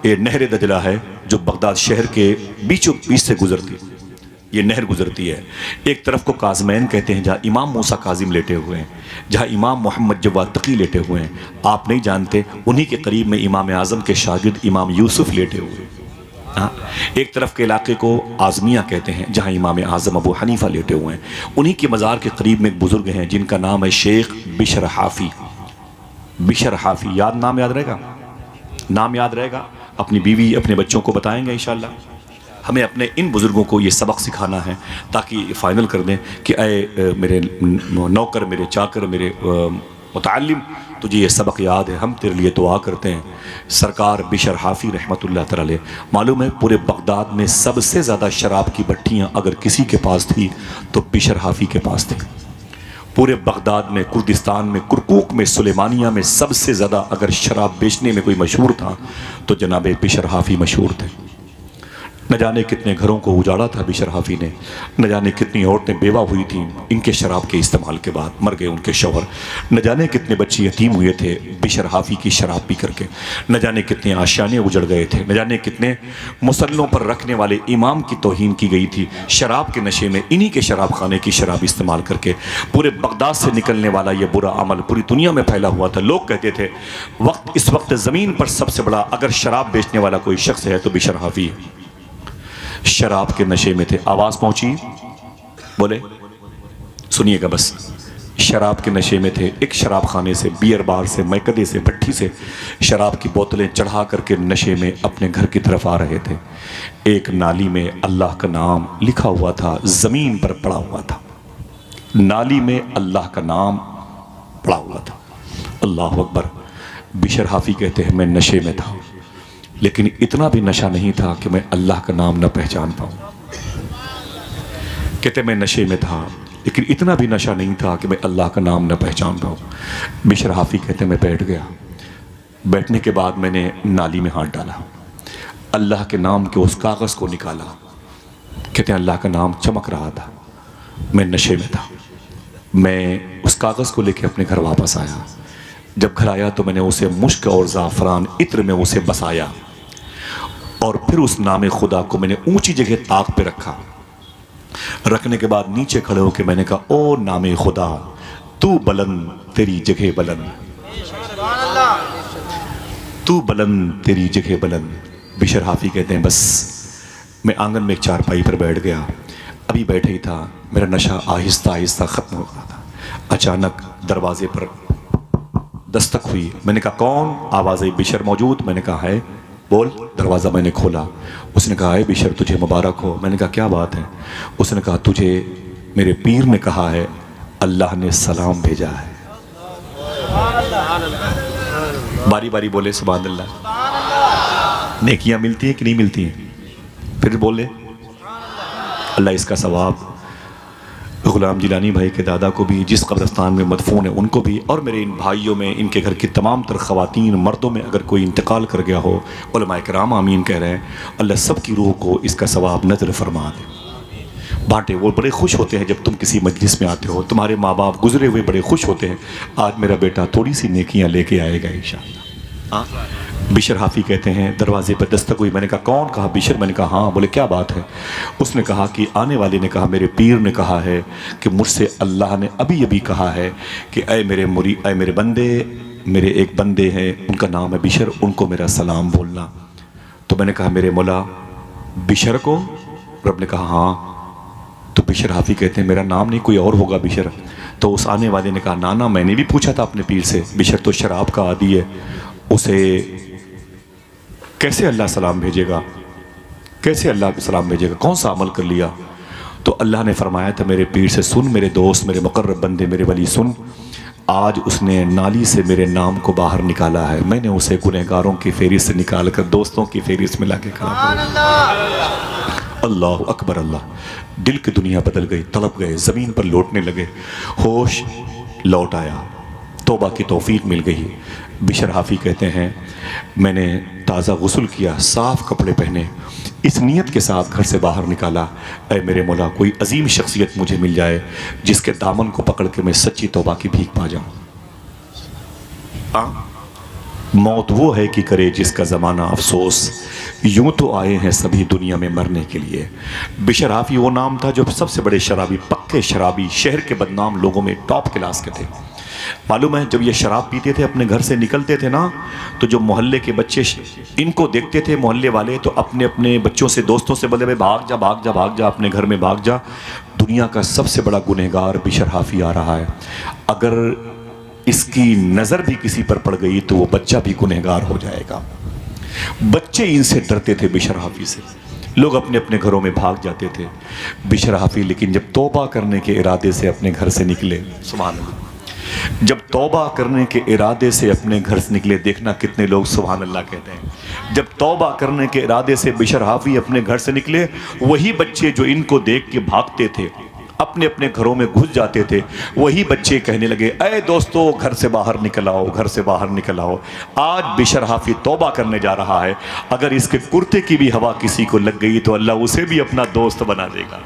ये नहर दजला है जो बगदाद शहर के बीचों बीच से गुजरती है। ये नहर गुजरती है। एक तरफ को काज़मैन कहते हैं जहाँ इमाम मूसा काजिम लेटे हुए हैं, जहाँ इमाम मोहम्मद जवाद तकी लेटे हुए हैं। आप नहीं जानते, उन्हीं के करीब में इमाम आज़म के शागिर्द इमाम यूसुफ लेटे हुए हैं। हाँ, एक तरफ के इलाके को आज़मिया कहते हैं जहाँ इमाम आज़म अबू हनीफ़ा लेटे हुए हैं। उन्हीं के मज़ार के करीब में एक बुज़ुर्ग हैं जिनका नाम है शेख बिशर हाफ़ी। बिशर हाफ़ी, नाम याद रहेगा, नाम याद रहेगा। अपनी बीवी अपने बच्चों को बताएंगे इंशाअल्लाह। हमें अपने इन बुज़ुर्गों को ये सबक सिखाना है ताकि फ़ाइनल कर दें कि अय मेरे नौकर, मेरे चाकर, मेरे मुतअल्लिम, तुझे ये सबक याद है, हम तेरे लिए दुआ करते हैं। सरकार बिशर हाफ़ी रहमतुल्लाह तआला अलैह, मालूम है पूरे बगदाद में सबसे ज़्यादा शराब की भट्टियाँ अगर किसी के पास थी तो बिशर हाफ़ी के पास थी। पूरे बगदाद में, कुर्दिस्तान में, कुरकुक में, सुलेमानिया में सबसे ज़्यादा अगर शराब बेचने में कोई मशहूर था तो जनाब बिशर हाफ़ी मशहूर थे। न जाने कितने घरों को उजाड़ा था बिशर हाफ़ी ने, न जाने कितनी औरतें बेवा हुई थीं इनके शराब के इस्तेमाल के बाद, मर गए उनके शौहर। न जाने कितने बच्चे यतीम हुए थे बिशर हाफ़ी की शराब पी करके, न जाने कितने आशियाने उजड़ गए थे, न जाने कितने मुसल्लों पर रखने वाले इमाम की तौहीन की गई थी शराब के नशे में। इन्हीं के शराब खाने की शराब इस्तेमाल करके पूरे बगदाद से निकलने वाला ये बुरा अमल पूरी दुनिया में फैला हुआ था। लोग कहते थे इस वक्त ज़मीन पर सबसे बड़ा अगर शराब बेचने वाला कोई शख्स है तो बिशर हाफ़ी है। शराब के नशे में थे। आवाज़ पहुंची, बोले सुनिएगा बस। शराब के नशे में थे। एक शराब खाने से, बियर बार से, मैकदे से, भट्टी से शराब की बोतलें चढ़ा करके नशे में अपने घर की तरफ आ रहे थे। एक नाली में अल्लाह का नाम लिखा हुआ था, ज़मीन पर पड़ा हुआ था। नाली में अल्लाह का नाम पड़ा हुआ था। अल्लाह अकबर। बिशर हाफ़ी कहते हैं मैं नशे में था, लेकिन इतना भी नशा नहीं था कि मैं अल्लाह का नाम न पहचान पाऊँ। कहते मैं नशे में था लेकिन इतना भी नशा नहीं था कि मैं अल्लाह का नाम न पहचान पाऊँ। बिशर हाफ़ी कहते मैं बैठ गया। बैठने के बाद मैंने नाली में हाथ डाला, अल्लाह के नाम के उस कागज़ को निकाला। कहते हैं अल्लाह का नाम चमक रहा था। मैं नशे में था। मैं उस कागज़ को लेकर अपने घर वापस आया। जब घर आया तो मैंने उसे मुश्क और ज़ाफ़रान इत्र में उसे बसाया और फिर उस नाम खुदा को मैंने ऊंची जगह ताक पे रखा। रखने के बाद नीचे खड़े होकर मैंने कहा ओ नाम खुदा, तू बुलंद तेरी जगह बुलंद, तू बुलंद तेरी जगह बुलंद। बिशर हाफ़ी कहते हैं बस मैं आंगन में एक चारपाई पर बैठ गया। अभी बैठे ही था, मेरा नशा आहिस्ता आहिस्ता ख़त्म हो रहा था। अचानक दरवाजे पर दस्तक हुई। मैंने कहा कौन? आवाज़ आई, बिशर मौजूद? मैंने कहा है, बोल। दरवाज़ा मैंने खोला। उसने कहा है बिशर तुझे मुबारक हो। मैंने कहा क्या बात है? उसने कहा तुझे मेरे पीर ने कहा है अल्लाह ने सलाम भेजा है। बारी बारी बोले सुभान अल्लाह। नेकियां मिलती हैं कि नहीं मिलती हैं? फिर बोले अल्लाह इसका सवाब गुलाम जिलानी भाई के दादा को भी, जिस कब्रिस्तान में मदफून है उनको भी, और मेरे इन भाइयों में, इनके घर की तमाम तर ख़वातीन मर्दों में अगर कोई इंतकाल कर गया हो, उलमाए किराम आमीन कह रहे हैं। अल्लाह सब की रूह को इसका सवाब नज़र फरमा दे, बांटे। वो बड़े खुश होते हैं जब तुम किसी मजलिस में आते हो, तुम्हारे माँ बाप गुजरे हुए बड़े खुश होते हैं, आज मेरा बेटा थोड़ी सी नेकियां लेके आएगा इंशाअल्लाह। बिशर हाफी कहते हैं दरवाजे पर दस्तक हुई। मैंने कहा कौन? कहा बिशर। मैंने कहा हाँ। बोले क्या बात है? उसने कहा कि आने वाले ने कहा मेरे पीर ने कहा है कि मुझसे अल्लाह ने अभी अभी कहा है कि ऐ मेरे बंदे, मेरे एक बंदे हैं उनका नाम है बिशर, उनको मेरा सलाम बोलना। तो मैंने कहा मेरे मौला बिशर को? रब ने कहा हाँ। तो बिशर हाफी कहते हैं मेरा नाम नहीं, कोई और होगा बिशर। तो उस आने वाले ने कहा ना, मैंने भी पूछा था अपने पीर से, बिशर तो शराब का आदी है, उसे कैसे अल्लाह सलाम भेजेगा? कैसे अल्लाह सलाम भेजेगा? कौन सा अमल कर लिया? तो अल्लाह ने फरमाया था मेरे पीर से, सुन मेरे दोस्त, मेरे मुकर्रब बंदे, मेरे वली, सुन, आज उसने नाली से मेरे नाम को बाहर निकाला है, मैंने उसे गुनहगारों की फेरिस्त से निकाल कर दोस्तों की फेरिस्त में लाके खड़ा कर। अल्लाह अकबर। अल्लाह। दिल की दुनिया बदल गई, तड़प गए, ज़मीन पर लौटने लगे, होश लौट आया, तौबा की तौफीक मिल गई। बिशर हाफी कहते हैं मैंने ताज़ा गुस्ल किया, साफ़ कपड़े पहने, इस नीयत के साथ घर से बाहर निकाला, ऐ मेरे मौला कोई अजीम शख्सियत मुझे मिल जाए जिसके दामन को पकड़ के मैं सच्ची तौबा की भीख पा जाऊँ। मौत वो है कि करे जिसका ज़माना अफसोस, यूं तो आए हैं सभी दुनिया में मरने के लिए। बिशर हाफी वो नाम था जो सबसे बड़े शराबी, पक्के शराबी, शहर के बदनाम लोगों में टॉप क्लास के थे। मालूम है जब ये शराब पीते थे, अपने घर से निकलते थे ना, तो जो मोहल्ले के बच्चे इनको देखते थे, मोहल्ले वाले, तो अपने अपने बच्चों से, दोस्तों से बोले भाई भाग जा भाग जा भाग जा, अपने घर में भाग जा, दुनिया का सबसे बड़ा गुनहगार बिशर हाफी आ रहा है, अगर इसकी नज़र भी किसी पर पड़ गई तो वो बच्चा भी गुनहगार हो जाएगा। बच्चे इनसे डरते थे बिशर हाफी से, लोग अपने अपने घरों में भाग जाते थे। बिशर हाफी लेकिन जब तौबा करने के इरादे से अपने घर से निकले, सुभान अल्लाह, जब तौबा करने के इरादे से अपने घर से निकले, देखना कितने लोग सुभान अल्लाह कहते हैं। जब तौबा करने के इरादे से बिशर हाफी अपने घर से निकले, वही बच्चे जो इनको देख के भागते थे, अपने अपने घरों में घुस जाते थे, वही बच्चे कहने लगे ऐ दोस्तों घर से बाहर निकल आओ, घर से बाहर निकल आओ। आज बिशर हाफी तौबा करने जा रहा है, अगर इसके कुर्ते की भी हवा किसी को लग गई तो अल्लाह उसे भी अपना दोस्त बना देगा।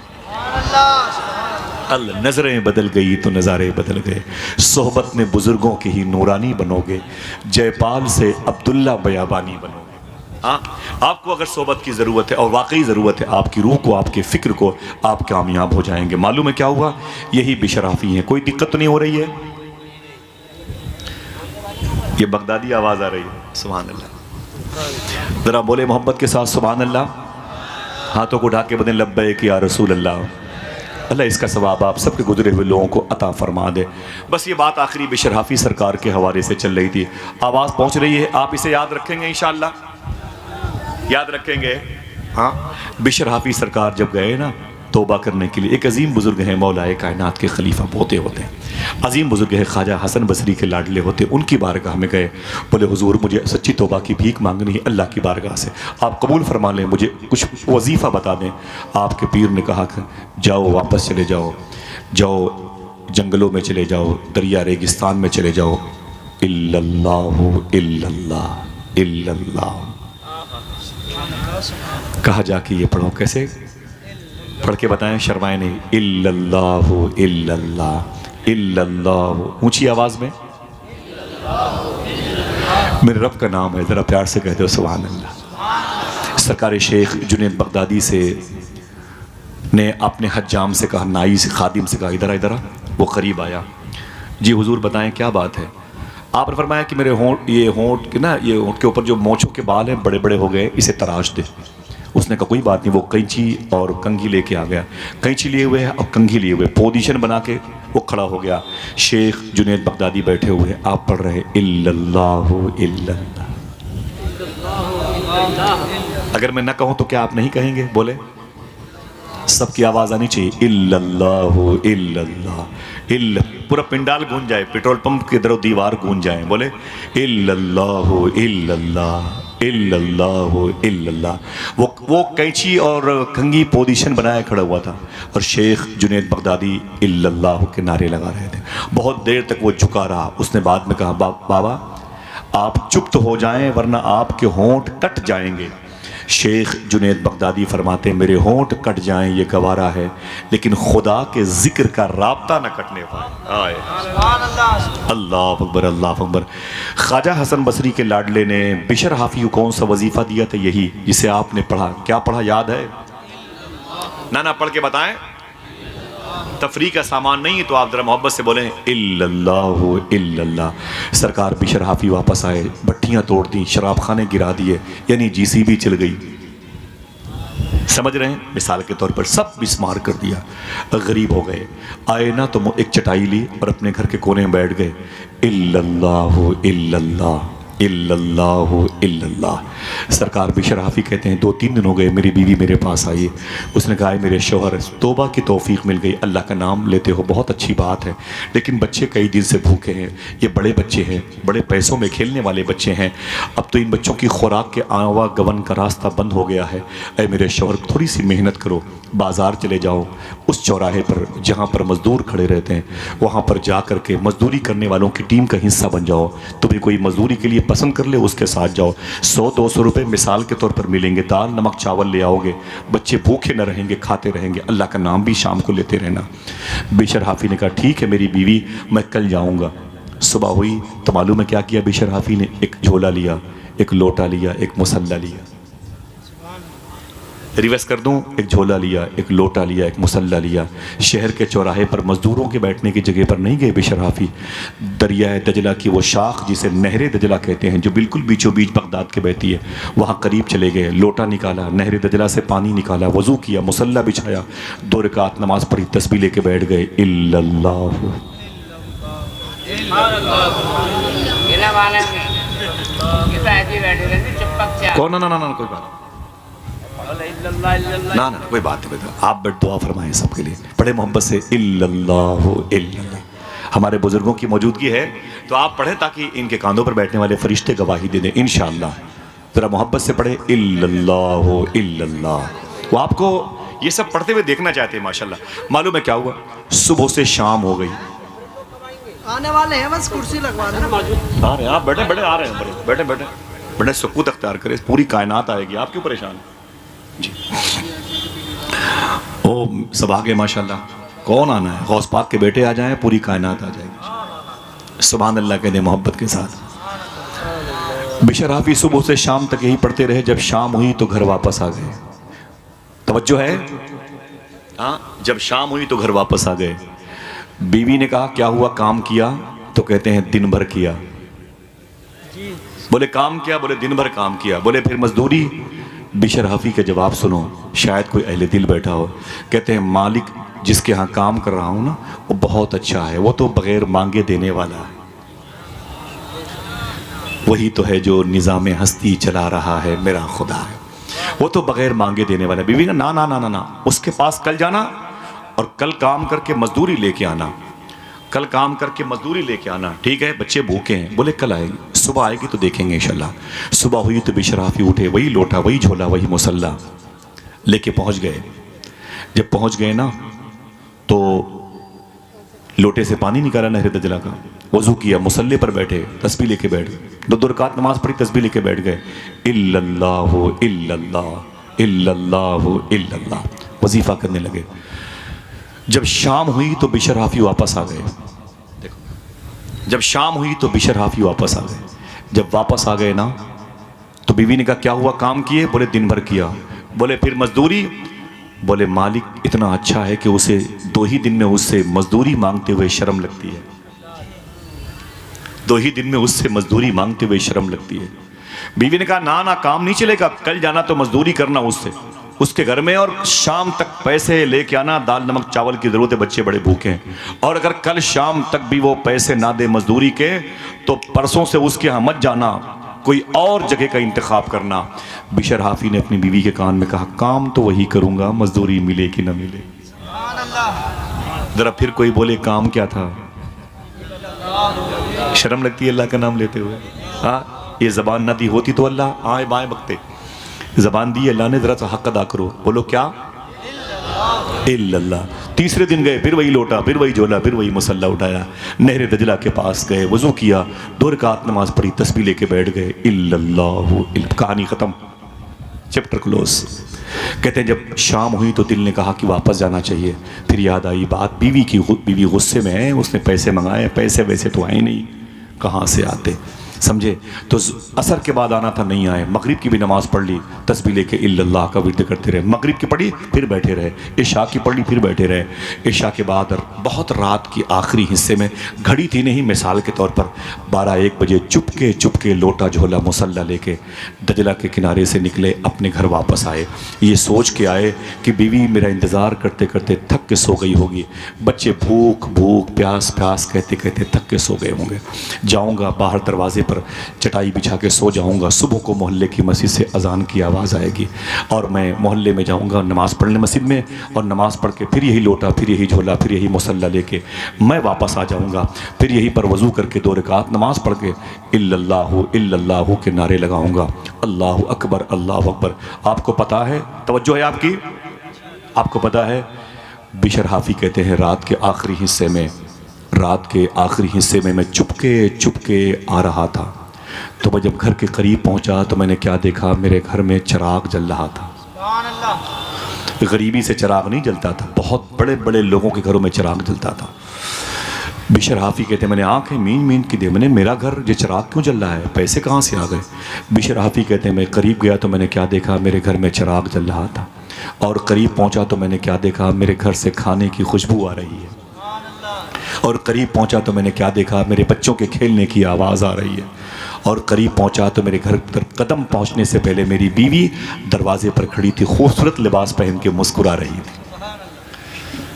अल्लाह। नजरें बदल गई तो नज़ारे बदल गए, सोहबत में बुजुर्गों की ही नूरानी बनोगे, जयपाल से अब्दुल्ला बयाबानी बनोगे। हाँ, आपको अगर सोहबत की ज़रूरत है और वाकई ज़रूरत है, आपकी रूह को, आपके फ़िक्र को, आप कामयाब हो जाएंगे। मालूम है क्या हुआ? यही बिशर हाफी है। कोई दिक्कत तो नहीं हो रही है? ये बगदादी आवाज़ आ रही है, सुभान अल्लाह। ज़रा बोले मोहब्बत के साथ सुभान अल्लाह। हाथों को उठा के बदले लब्बैक या रसूल अल्लाह। अल्लाह इसका सवाब आप सबके गुजरे हुए लोगों को अता फरमा दे। बस ये बात आखिरी बिशर हाफी सरकार के हवाले से चल रही थी, आवाज़ पहुँच रही है, आप इसे याद रखेंगे इंशाअल्लाह, याद रखेंगे। हाँ, बिशर हाफी सरकार जब गए ना तौबा करने के लिए, एक अजीम बुजुर्ग हैं, मौलाए कायनात के खलीफा पोते होते हैं, अजीम बुजुर्ग है, ख्वाजा हसन बसरी के लाडले होते, उनकी बारगाह में गए, बोले हुजूर मुझे सच्ची तौबा की भीख मांगनी है अल्लाह की बारगाह से, आप कबूल फरमा लें, मुझे कुछ वजीफ़ा बता दें। आपके पीर ने कहा कि जाओ वापस चले जाओ, जाओ जंगलों में चले जाओ, दरिया रेगिस्तान में चले जाओ, इल्लल्लाहु इल्लल्लाह इल्लल्लाह कहा जाके ये पढ़ो। कैसे पढ़ के बताएं, शर्माए नहीं। इल्लल्लाहु इल्लल्लाह इल्लल्लाह, ऊंची आवाज में, मेरे रब का नाम है, ज़रा प्यार से कहते हो सुभान अल्लाह। सरकार शेख जुनैद बगदादी से ने अपने हज्जाम से कहा, नाई से, खादिम से कहा इधर इधर। वो करीब आया, जी हुजूर बताएं क्या बात है। आपने फरमाया कि मेरे होंठ, ये होंठ के ना, ये होंठ के ऊपर जो मोछों के बाल हैं बड़े बड़े हो गए, इसे तराश दे। उसने कहा कोई बात नहीं। वो कैंची और कंघी लेके आ गया, कैंची लिए हुए है और कंघी लिए हुए, पोजीशन बना के वो खड़ा हो गया। शेख जुनैद बगदादी बैठे हुए, आप पढ़ रहे इल्लल्लाहु इल्लल्लाह। अगर मैं ना कहूं तो क्या आप नहीं कहेंगे? बोले, सबकी आवाज आनी चाहिए, इल्लल्लाहु इल्लल्लाह इल्ल, पूरा पिंडाल गूंज जाए, पेट्रोल पंप की तरफ दीवार गूंज जाए, बोले इल्लल्लाहु इल्लल्लाह इल्लल्लाहु इल्लल्लाह। वो कैंची और कंघी पोजीशन बनाए खड़ा हुआ था और शेख जुनैद बगदादी इल्लल्लाहु के नारे लगा रहे थे। बहुत देर तक वो झुका रहा। उसने बाद में कहा, बाबा आप चुप तो हो जाएं वरना आपके होंठ कट जाएंगे। शेख जुनैद बगदादी फरमाते, मेरे होंठ कट जाएं ये गवारा है, लेकिन खुदा के जिक्र का राब्ता न कटने पाए। अल्लाह अकबर, अल्लाह अकबर। ख्वाजा हसन बसरी के लाडले ने बिशर हाफी को कौन सा वजीफ़ा दिया था? यही जिसे आपने पढ़ा। क्या पढ़ा, याद है? ना पढ़ के बताएं। तफरी का सामान नहीं है तो आप जरा मोहब्बत से बोलें इल्लल्लाहु इल्लल्लाह। सरकार बिशर हाफी वापस आए, भट्टियाँ तोड़ दी, शराब खाने गिरा दिए, यानी जीसीबी चल गई। समझ रहे हैं? मिसाल के तौर पर सब बिस्मार कर दिया, गरीब हो गए। आए ना तो एक चटाई ली और अपने घर के कोने में बैठ गए, इल्लल्लाहु इल्लल्लाह इल्लल्लाहु इल्लल्लाह। सरकार बिशर हाफी कहते हैं 2-3 दिन हो गए, मेरी बीवी मेरे पास आई। उसने कहा, मेरे शौहर तौबा की तौफीक मिल गई, अल्लाह का नाम लेते हो, बहुत अच्छी बात है, लेकिन बच्चे कई दिन से भूखे हैं। ये बड़े बच्चे हैं, बड़े पैसों में खेलने वाले बच्चे हैं। अब तो इन बच्चों की खुराक के आवागमन का रास्ता बंद हो गया है। ऐ मेरे शौहर, थोड़ी सी मेहनत करो, बाज़ार चले जाओ, उस चौराहे पर जहाँ पर मज़दूर खड़े रहते हैं वहाँ पर जा कर के मज़दूरी करने वालों की टीम का हिस्सा बन जाओ। तुम्हें कोई मज़दूरी के लिए पसंद कर ले, उसके साथ जाओ। 100-200 रुपये मिसाल के तौर पर मिलेंगे, दाल नमक चावल ले आओगे, बच्चे भूखे न रहेंगे, खाते रहेंगे, अल्लाह का नाम भी शाम को लेते रहना। बिशर हाफी ने कहा, ठीक है मेरी बीवी, मैं कल जाऊँगा। सुबह हुई तो मालूम है क्या किया बिशर हाफी ने? एक झोला लिया, एक लोटा लिया, एक मुसल्ला लिया। रिवर्स कर दूं, एक झोला लिया, एक लोटा लिया, एक मुसल्ला लिया। शहर के चौराहे पर मजदूरों के बैठने की जगह पर नहीं गए बिशर हाफी। दरियाए दजला की वो शाख जिसे नहरे दजला कहते हैं, जो बिल्कुल बीचों बीच बगदाद के बहती है, वहाँ करीब चले गए। लोटा निकाला, नहरे दजला से पानी निकाला, वज़ू किया, मुसल्ला बिछाया, 2 रकात नमाज पढ़ी, तस्बीह लेके बैठ गए, इल्लल्लाहु। कौन? ना कोई बात ना कोई बात नहीं, आप बैठ दुआ फरमाएं सबके लिए, बड़े मोहब्बत से इल्लल्लाहु इल्लल्लाह। हमारे बुजुर्गों की मौजूदगी है तो आप पढ़ें ताकि इनके कांधों पर बैठने वाले फरिश्ते गवाही दे दें इंशाअल्लाह। ज़रा मोहब्बत से पढ़े इल्लल्लाहु इल्लल्लाह। वो आपको ये सब पढ़ते हुए देखना चाहते हैं माशाल्लाह। मालूम है क्या हुआ? सुबह से शाम हो गई, आने वाले हैं, बस कुर्सी लगवा देना। आ रहे हैं आप, बैठे बैठे आ रहे हैं, बैठे बड़े सुकूत अख्तियार करें, पूरी कायनात आएगी, आप क्यों परेशान जी? ओ सब आ गए माशाल्लाह। कौन आना है? गौस पाक के बेटे आ जाएं, पूरी कायनात आ जाएगी। सुभान अल्लाह कहते मोहब्बत के साथ। बिशर हाफी सुबह से शाम तक यही पढ़ते रहे। जब शाम हुई तो घर वापस आ गए। तवज्जो है? हाँ, जब शाम हुई तो घर वापस आ गए। बीवी ने कहा क्या हुआ, काम किया? तो कहते हैं दिन भर किया। बोले काम किया? बोले दिन भर काम किया। बोले फिर मजदूरी? बिशर हाफी के जवाब सुनो, शायद कोई अहले दिल बैठा हो। कहते हैं मालिक जिसके यहाँ काम कर रहा हूँ ना, वो बहुत अच्छा है, वो तो बगैर मांगे देने वाला है। वही तो है जो निज़ाम हस्ती चला रहा है, मेरा खुदा है, वो तो बगैर मांगे देने वाला है। बीवी ने ना ना ना ना ना, उसके पास कल जाना और कल काम करके मजदूरी लेके आना, कल काम करके मजदूरी लेके आना। ठीक है, बच्चे भूखे हैं। बोले कल आएगी, सुबह आएगी तो देखेंगे इंशाल्लाह। सुबह हुई तो बिशर हाफी उठे, वही लोटा, वही झोला, वही मुसल्ला लेके पहुंच गए। जब पहुंच गए ना तो लोटे से पानी निकाला नहर दजला का, वजू किया, मुसल्ले पर बैठे, तस्बीह लेके बैठ गए, 2 रकात नमाज पढ़ी, तस्बीह लेके बैठ गए, इल्लल्लाहु इल्लल्लाह इल्लल्लाहु इल्लल्लाह, वजीफा करने लगे। जब शाम हुई तो बिशर हाफी वापस आ गए। देखो, जब शाम हुई तो बिशर हाफी वापस आ गए। जब वापस आ गए ना तो बीवी ने कहा क्या हुआ, काम किए? बोले दिन भर किया। बोले फिर मजदूरी? बोले मालिक इतना अच्छा है कि उसे 2 ही दिन में उससे मजदूरी मांगते हुए शर्म लगती है। 2 ही दिन में उससे मजदूरी मांगते हुए शर्म लगती है। बीवी ने कहा ना ना काम नहीं चलेगा, कल जाना तो मजदूरी करना उसके घर में, और शाम तक पैसे लेके आना, दाल नमक चावल की जरूरत है, बच्चे बड़े भूखे हैं, और अगर कल शाम तक भी वो पैसे ना दे मजदूरी के तो परसों से उसके यहाँ मत जाना, कोई और जगह का इंतखाब करना। बिशर हाफी ने अपनी बीवी के कान में कहा काम तो वही करूंगा, मजदूरी मिले कि ना मिले। जरा फिर कोई बोले काम क्या था? शर्म लगती है अल्लाह का नाम लेते हुए। हाँ, ये जबान ना दी होती तो अल्लाह आए बाएं बकते, जबान दी अल्लाह ने, जरा सा हक अदा करो, बोलो क्या? इल्लल्लाह। तीसरे दिन गए, फिर वही लोटा, फिर वही झोला, फिर वही मुसल्ला उठाया, नहर दजला के पास गए, वजू किया, 2 रकात नमाज पढ़ी, तस्बीह लेके बैठ गए। इल्लल्लाहु, कहानी खत्म, चैप्टर क्लोज। कहते हैं जब शाम हुई तो दिल ने कहा कि वापस जाना चाहिए, फिर याद आई बात बीवी गुस्से में है, उसने पैसे मंगाए, पैसे वैसे तो आए नहीं, कहाँ से आते, समझे? तो असर के बाद आना था, नहीं आए। मगरिब की भी नमाज पढ़ ली, तस्बीह लेके इल्लल्लाह का विर्द करते रहे, मगरिब की पढ़ी फिर बैठे रहे, इशा की पढ़ी फिर बैठे रहे। इशा के बाद बहुत रात की आखिरी हिस्से में, घड़ी थी नहीं, मिसाल के तौर पर 12-1 बजे चुपके लोटा झोला मुसल्ला लेके दजला के किनारे से निकले, अपने घर वापस आए। ये सोच के आए कि बीवी मेरा इंतज़ार करते करते थक के सो गई होगी, बच्चे भूख प्यास कहते कहते थक के सो गए होंगे, जाऊँगा बाहर दरवाजे पर चटाई बिछा के सो जाऊंगा, सुबह को मोहल्ले की मस्जिद से अजान की आवाज़ आएगी और मैं मोहल्ले में जाऊंगा नमाज़ पढ़ने मस्जिद में, और नमाज़ पढ़ के फिर यही लोटा, फिर यही झोला, फिर यही मुसल्ला लेके मैं वापस आ जाऊंगा, फिर यहीं पर वज़ू करके 2 रकात नमाज़ पढ़ के इल्लल्लाहु इल्लल्लाहु के नारे लगाऊंगा, अल्लाहु अकबर अल्लाहु अकबर। आपको पता है, तवज्जो है आपकी, आपको पता है, बिशर हाफी कहते हैं रात के आखिरी हिस्से में मैं चुपके आ रहा था, तो मैं जब घर के करीब पहुंचा तो मैंने क्या देखा, मेरे घर में चिराग जल रहा था। गरीबी से चिराग नहीं जलता था, बहुत बड़े बड़े लोगों के घरों में चिराग जलता था। बिशर हाफी कहते हैं मैंने आंखें मीन के दे, मैंने मेरा घर ये चिराग क्यों जल रहा है, पैसे कहाँ से आ गए? बिशर हाफी कहते हैं मैं करीब गया तो मैंने क्या देखा, मेरे घर में चिराग जल रहा था, और करीब पहुंचा तो मैंने क्या देखा, मेरे घर से खाने की खुशबू आ रही है, और करीब पहुंचा तो मैंने क्या देखा, मेरे बच्चों के खेलने की आवाज़ आ रही है, और करीब पहुंचा तो मेरे घर पर कदम पहुंचने से पहले मेरी बीवी दरवाजे पर खड़ी थी, खूबसूरत लिबास पहन के मुस्कुरा रही थी,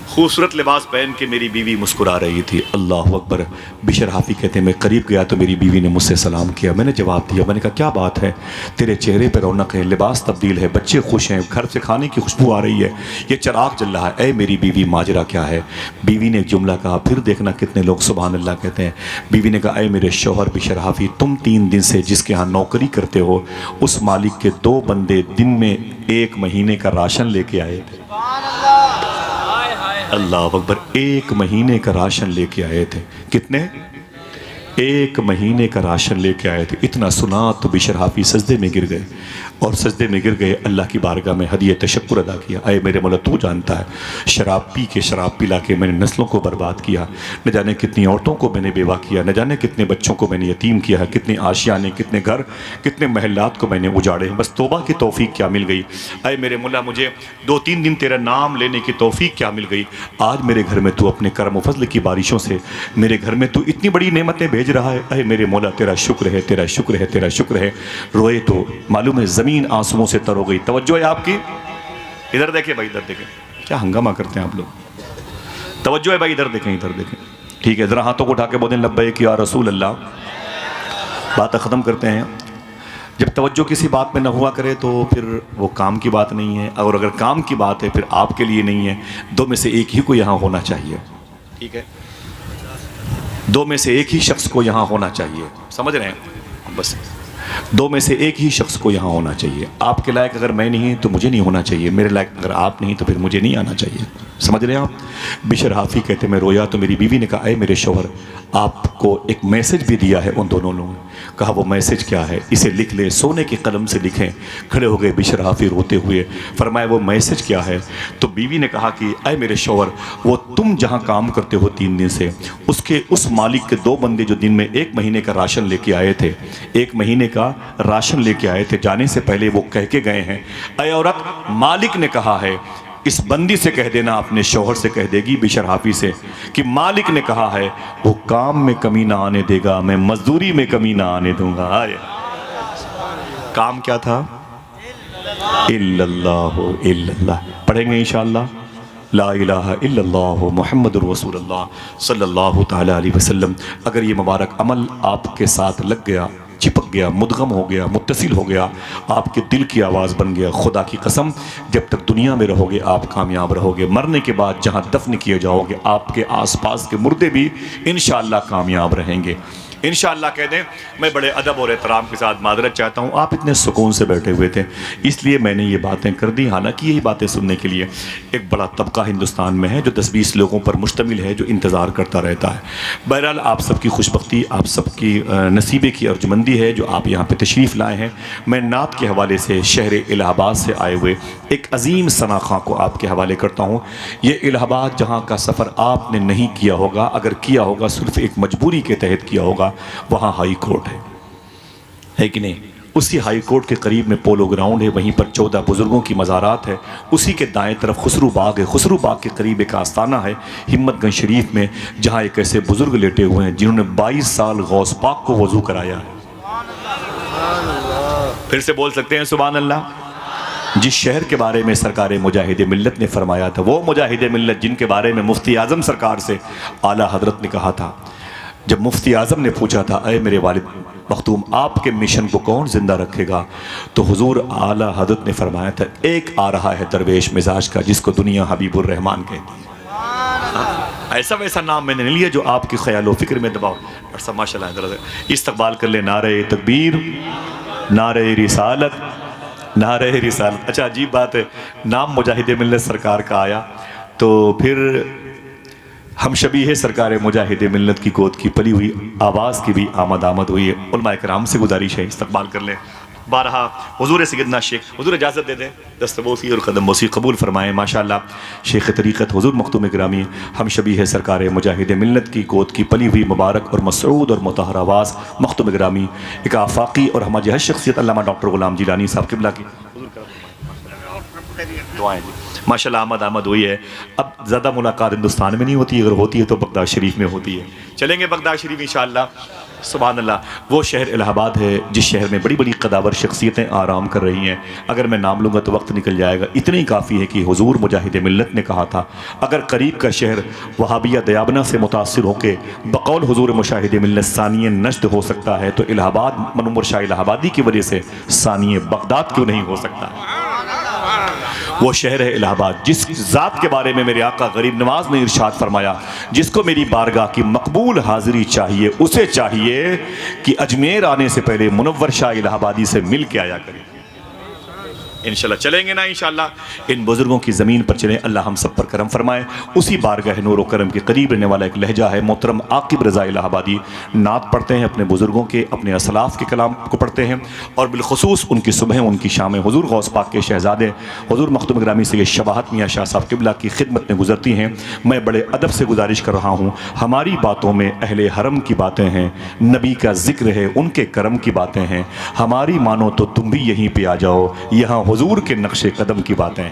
खूबसूरत लिबास पहन के मेरी बीवी मुस्कुरा रही थी। अल्लाह अकबर। बिशर हाफी कहते हैं मैं करीब गया तो मेरी बीवी ने मुझसे सलाम किया, मैंने जवाब दिया, मैंने कहा क्या बात है, तेरे चेहरे पर रौनक है, लिबास तब्दील है, बच्चे खुश हैं, घर से खाने की खुशबू आ रही है, ये चिराग जल रहा है, ऐ मेरी बीवी माजरा क्या है? बीवी ने एक जुमला कहा, फिर देखना कितने लोग सुभान अल्लाह कहते हैं। बीवी ने कहा ऐ मेरे शौहर बिशर हाफी, तुम 3 दिन से जिसके यहाँ नौकरी करते हो उस मालिक के 2 बंदे दिन में 1 महीने का राशन लेके आए थे। अल्लाह अकबर, 1 महीने का राशन लेके आए थे। कितने? 1 महीने का राशन लेके आए थे। इतना सुना तो बिशर हाफी सजदे में गिर गए, और सजदे में गिर गए, अल्लाह की बारगाह में हदिया तशक्कुर अदा किया। अय मेरे मौला तू जानता है, शराब पिला के मैंने नस्लों को बर्बाद किया, न जाने कितनी औरतों को मैंने बेवा किया, न जाने कितने बच्चों को मैंने यतीम किया है, कितने आशियाने, कितने घर, कितने महल्लात को मैंने उजाड़े हैं, बस तौबा की तौफीक क्या मिल गई। अय मेरे मौला मुझे 2-3 दिन तेरा नाम लेने की तौफीक क्या मिल गई। आज मेरे घर में तू अपने करम फजल की बारिशों से मेरे घर में तू इतनी बड़ी नेमतें भेज रहा है। अय मेरे मौला तेरा शुक्र है, तेरा शुक्र है, तेरा शुक्र है। रोए तो मालूम है ज़मीन आंसुओं से तर हो गई। तवज्जो है आपकी, इधर देखें भाई, इधर देखें, क्या हंगामा करते हैं आप लोग। तवज्जो है भाई, इधर देखें, इधर देखें, ठीक है। ज़रा हाथों को उठा के बोलें लब्बैक या रसूल अल्लाह। बात ख़त्म करते हैं। जब तवज्जो किसी बात में न हुआ करे तो फिर वो काम की बात नहीं है, और अगर काम की बात है फिर आपके लिए नहीं है। 2 में से एक ही को यहाँ होना चाहिए, ठीक है, 2 में से एक ही शख्स को यहाँ होना चाहिए, समझ रहे हैं? बस 2 में से एक ही शख्स को यहाँ होना चाहिए। आपके लायक अगर मैं नहीं तो मुझे नहीं होना चाहिए, मेरे लायक अगर आप नहीं तो फिर मुझे नहीं आना चाहिए, समझ रहे हैं आप? बिशर हाफी कहते मैं रोया तो मेरी बीवी ने कहा ऐ मेरे शौहर, आपको एक मैसेज भी दिया है उन दोनों लोगों ने। कहा वो मैसेज क्या है, इसे लिख ले, सोने के कलम से लिखें। खड़े हो गए बिशर हाफी रोते हुए, फरमाया वो मैसेज क्या है? तो बीवी ने कहा कि ऐ मेरे शौहर, वो तुम जहाँ काम करते हो 3 दिन से, उसके उस मालिक के 2 बंदे जो दिन में 1 महीने का राशन लेके आए थे, 1 महीने का राशन लेके आए थे, जाने से पहले वो कह के गए हैं, ऐ औरत, मालिक ने कहा है इस बंदी से कह देना, अपने शौहर से कह देगी बिशर हाफी से कि मालिक ने कहा है वो काम में कमी ना आने देगा, मैं मजदूरी में कमी ना आने दूंगा। काम क्या था? इल्लल्लाहु इल्लल्लाह। पढ़ेंगे इंशाअल्लाह, ला इलाहा इल्लल्लाहु मुहम्मदुर रसूलुल्लाह सल्लल्लाहु ताला अलैहि वसल्लम। अगर ये मुबारक अमल आपके साथ लग गया, चिपक गया, मुदगम हो गया, मुत्तसिल हो गया, आपके दिल की आवाज़ बन गया, खुदा की कसम जब तक दुनिया में रहोगे आप कामयाब रहोगे। मरने के बाद जहाँ दफन किए जाओगे आपके आसपास के मुर्दे भी इंशाअल्लाह कामयाब रहेंगे। इंशाअल्लाह कह दें। मैं बड़े अदब और एहतराम के साथ मादरत चाहता हूँ, आप इतने सुकून से बैठे हुए थे इसलिए मैंने ये बातें कर दी। हालांकि यही बातें सुनने के लिए एक बड़ा तबका हिंदुस्तान में है जो 10-20 लोगों पर मुश्तमिल है, जो इंतज़ार करता रहता है। बहरहाल आप सबकी खुशबख्ती, आप सबकी नसीबे की अर्जुमंदी है जो आप यहाँ पर तशरीफ़ लाए हैं। मैं नात के हवाले से शहर इलाहाबाद से आए हुए एक अजीम सना खां को आपके हवाले करता हूँ। ये इलाहाबाद जहाँ का सफ़र आपने नहीं किया होगा, अगर किया होगा सिर्फ एक मजबूरी के तहत किया होगा, वहाँ हाई कोर्ट है कि नहीं? उसी हाई कोर्ट के करीब में पोलो ग्राउंड है, वहीं पर 14 बुज़ुर्गों की मज़ारात है। उसी के दाएं तरफ खुसरू बाग है, खुसरू बाग के करीब एक आस्ताना है हिम्मतगंज शरीफ में, जहाँ एक ऐसे बुज़ुर्ग लेटे हुए हैं जिन्होंने 22 साल गौस पाक को वज़ू कराया है। फिर से बोल सकते हैं सुभान अल्लाह। जिस शहर के बारे में सरकार मुजाहिद मिल्लत ने फरमाया था, वो मुजाहिद मिल्लत जिनके बारे में मुफ्ती आज़म सरकार से आला हजरत ने कहा था, जब मुफ्ती आज़म ने पूछा था अय मेरे वालिद मखदूम आपके मिशन को कौन ज़िंदा रखेगा, तो हुजूर आला हजरत ने फरमाया था एक आ रहा है दरवेश मिजाज का जिसको दुनिया हबीबुर रहमान कहती है। ऐसा वैसा नाम मैंने नहीं लिया जो आपकी ख्याल व फिक्र में दबाओ। और सब माशाल्लाह ज़रा इस्तकबाल कर ले, नारे तकबीर, नारे रिसालत, नारे रिसालत। अच्छा अजीब बात है, नाम मुजाहिद मिल्लत सरकार का आया तो फिर हम शबीह सरकार मुजाहिद मिल्लत की गोद की पली हुई आवाज़ की भी आमद हुई है। उलमाए कराम से गुजारिश है इस्तकबाल कर लें। बारहा हुजूर सैयदना शेख, हुजूर इजाज़त दे दें, दस्तबोसी और कदम बोसी कबूल फरमाएँ। माशाअल्लाह शेख तरीक़त हुजूर मखदूम गिरामी हम शबीह सरकार मुजाहिद मिल्लत की गोद की पली हुई मुबारक और मसऊद और मुतहर आवाज़ मखदूम गिरामी एक आफाकी और हमारी हर शख्सियत अल्लामा डॉक्टर ग़ुलाम जिलानी साहब क़िबला की दुआएँ माशाल्लाह आमद हुई है। अब ज़्यादा मुलाकात हिंदुस्तान में नहीं होती, अगर होती है तो बगदाद शरीफ में होती है। चलेंगे बगदाद शरीफ इंशाअल्लाह। सुभान अल्लाह। वो शहर इलाहाबाद है जिस शहर में बड़ी बड़ी कदावर शख्सियतें आराम कर रही हैं। अगर मैं नाम लूँगा तो वक्त निकल जाएगा, इतने ही काफ़ी है कि हुजूर मुजाहिद मिल्लत ने कहा था अगर करीब का शहर वहाबिया दयाबना से मुतासिर होकर बकौल हुजूर मुजाहिद मिल्लत सानिय नश्त हो सकता है तो इलाहाबाद मनव्वर शाह इलाहाबादी की वजह से सानिय बगदाद क्यों नहीं हो सकता। वो शहर है इलाहाबाद जिस ज़ात के बारे में मेरे आका गरीब नवाज ने इरशाद फरमाया, जिसको मेरी बारगाह की मकबूल हाज़िरी चाहिए उसे चाहिए कि अजमेर आने से पहले मुनव्वर शाह इलाहाबादी से मिल के आया करें। इंशाल्लाह चलेंगे ना, इंशाल्लाह इन बुज़ुर्गों की ज़मीन पर चलें, अल्लाह हम सब पर करम फरमाए। उसी बारगाह नूर व करम के करीब रहने वाला एक लहजा है मोहतरम आकिब रज़ा इलाहाबादी, नात पढ़ते हैं अपने बुज़ुर्गों के, अपने असलाफ़ के कलाम को पढ़ते हैं और बिलखुसूस उनकी सुबह उनकी शामें हुजूर गौस पाक के शहज़ादे हुजूर मखदूम गिरामी से ये शबाहत मियाँ शाह साहब क़िबला की खिदमत में गुजरती हैं। मैं बड़े अदब से गुजारिश कर रहा हूँ, हमारी बातों में अहले हरम की बातें हैं, नबी का ज़िक्र है, उनके करम की बातें हैं। हमारी मानो तो तुम भी यहीं पर आ जाओ, यहाँ हुजूर के नक्शे कदम की बातें हैं।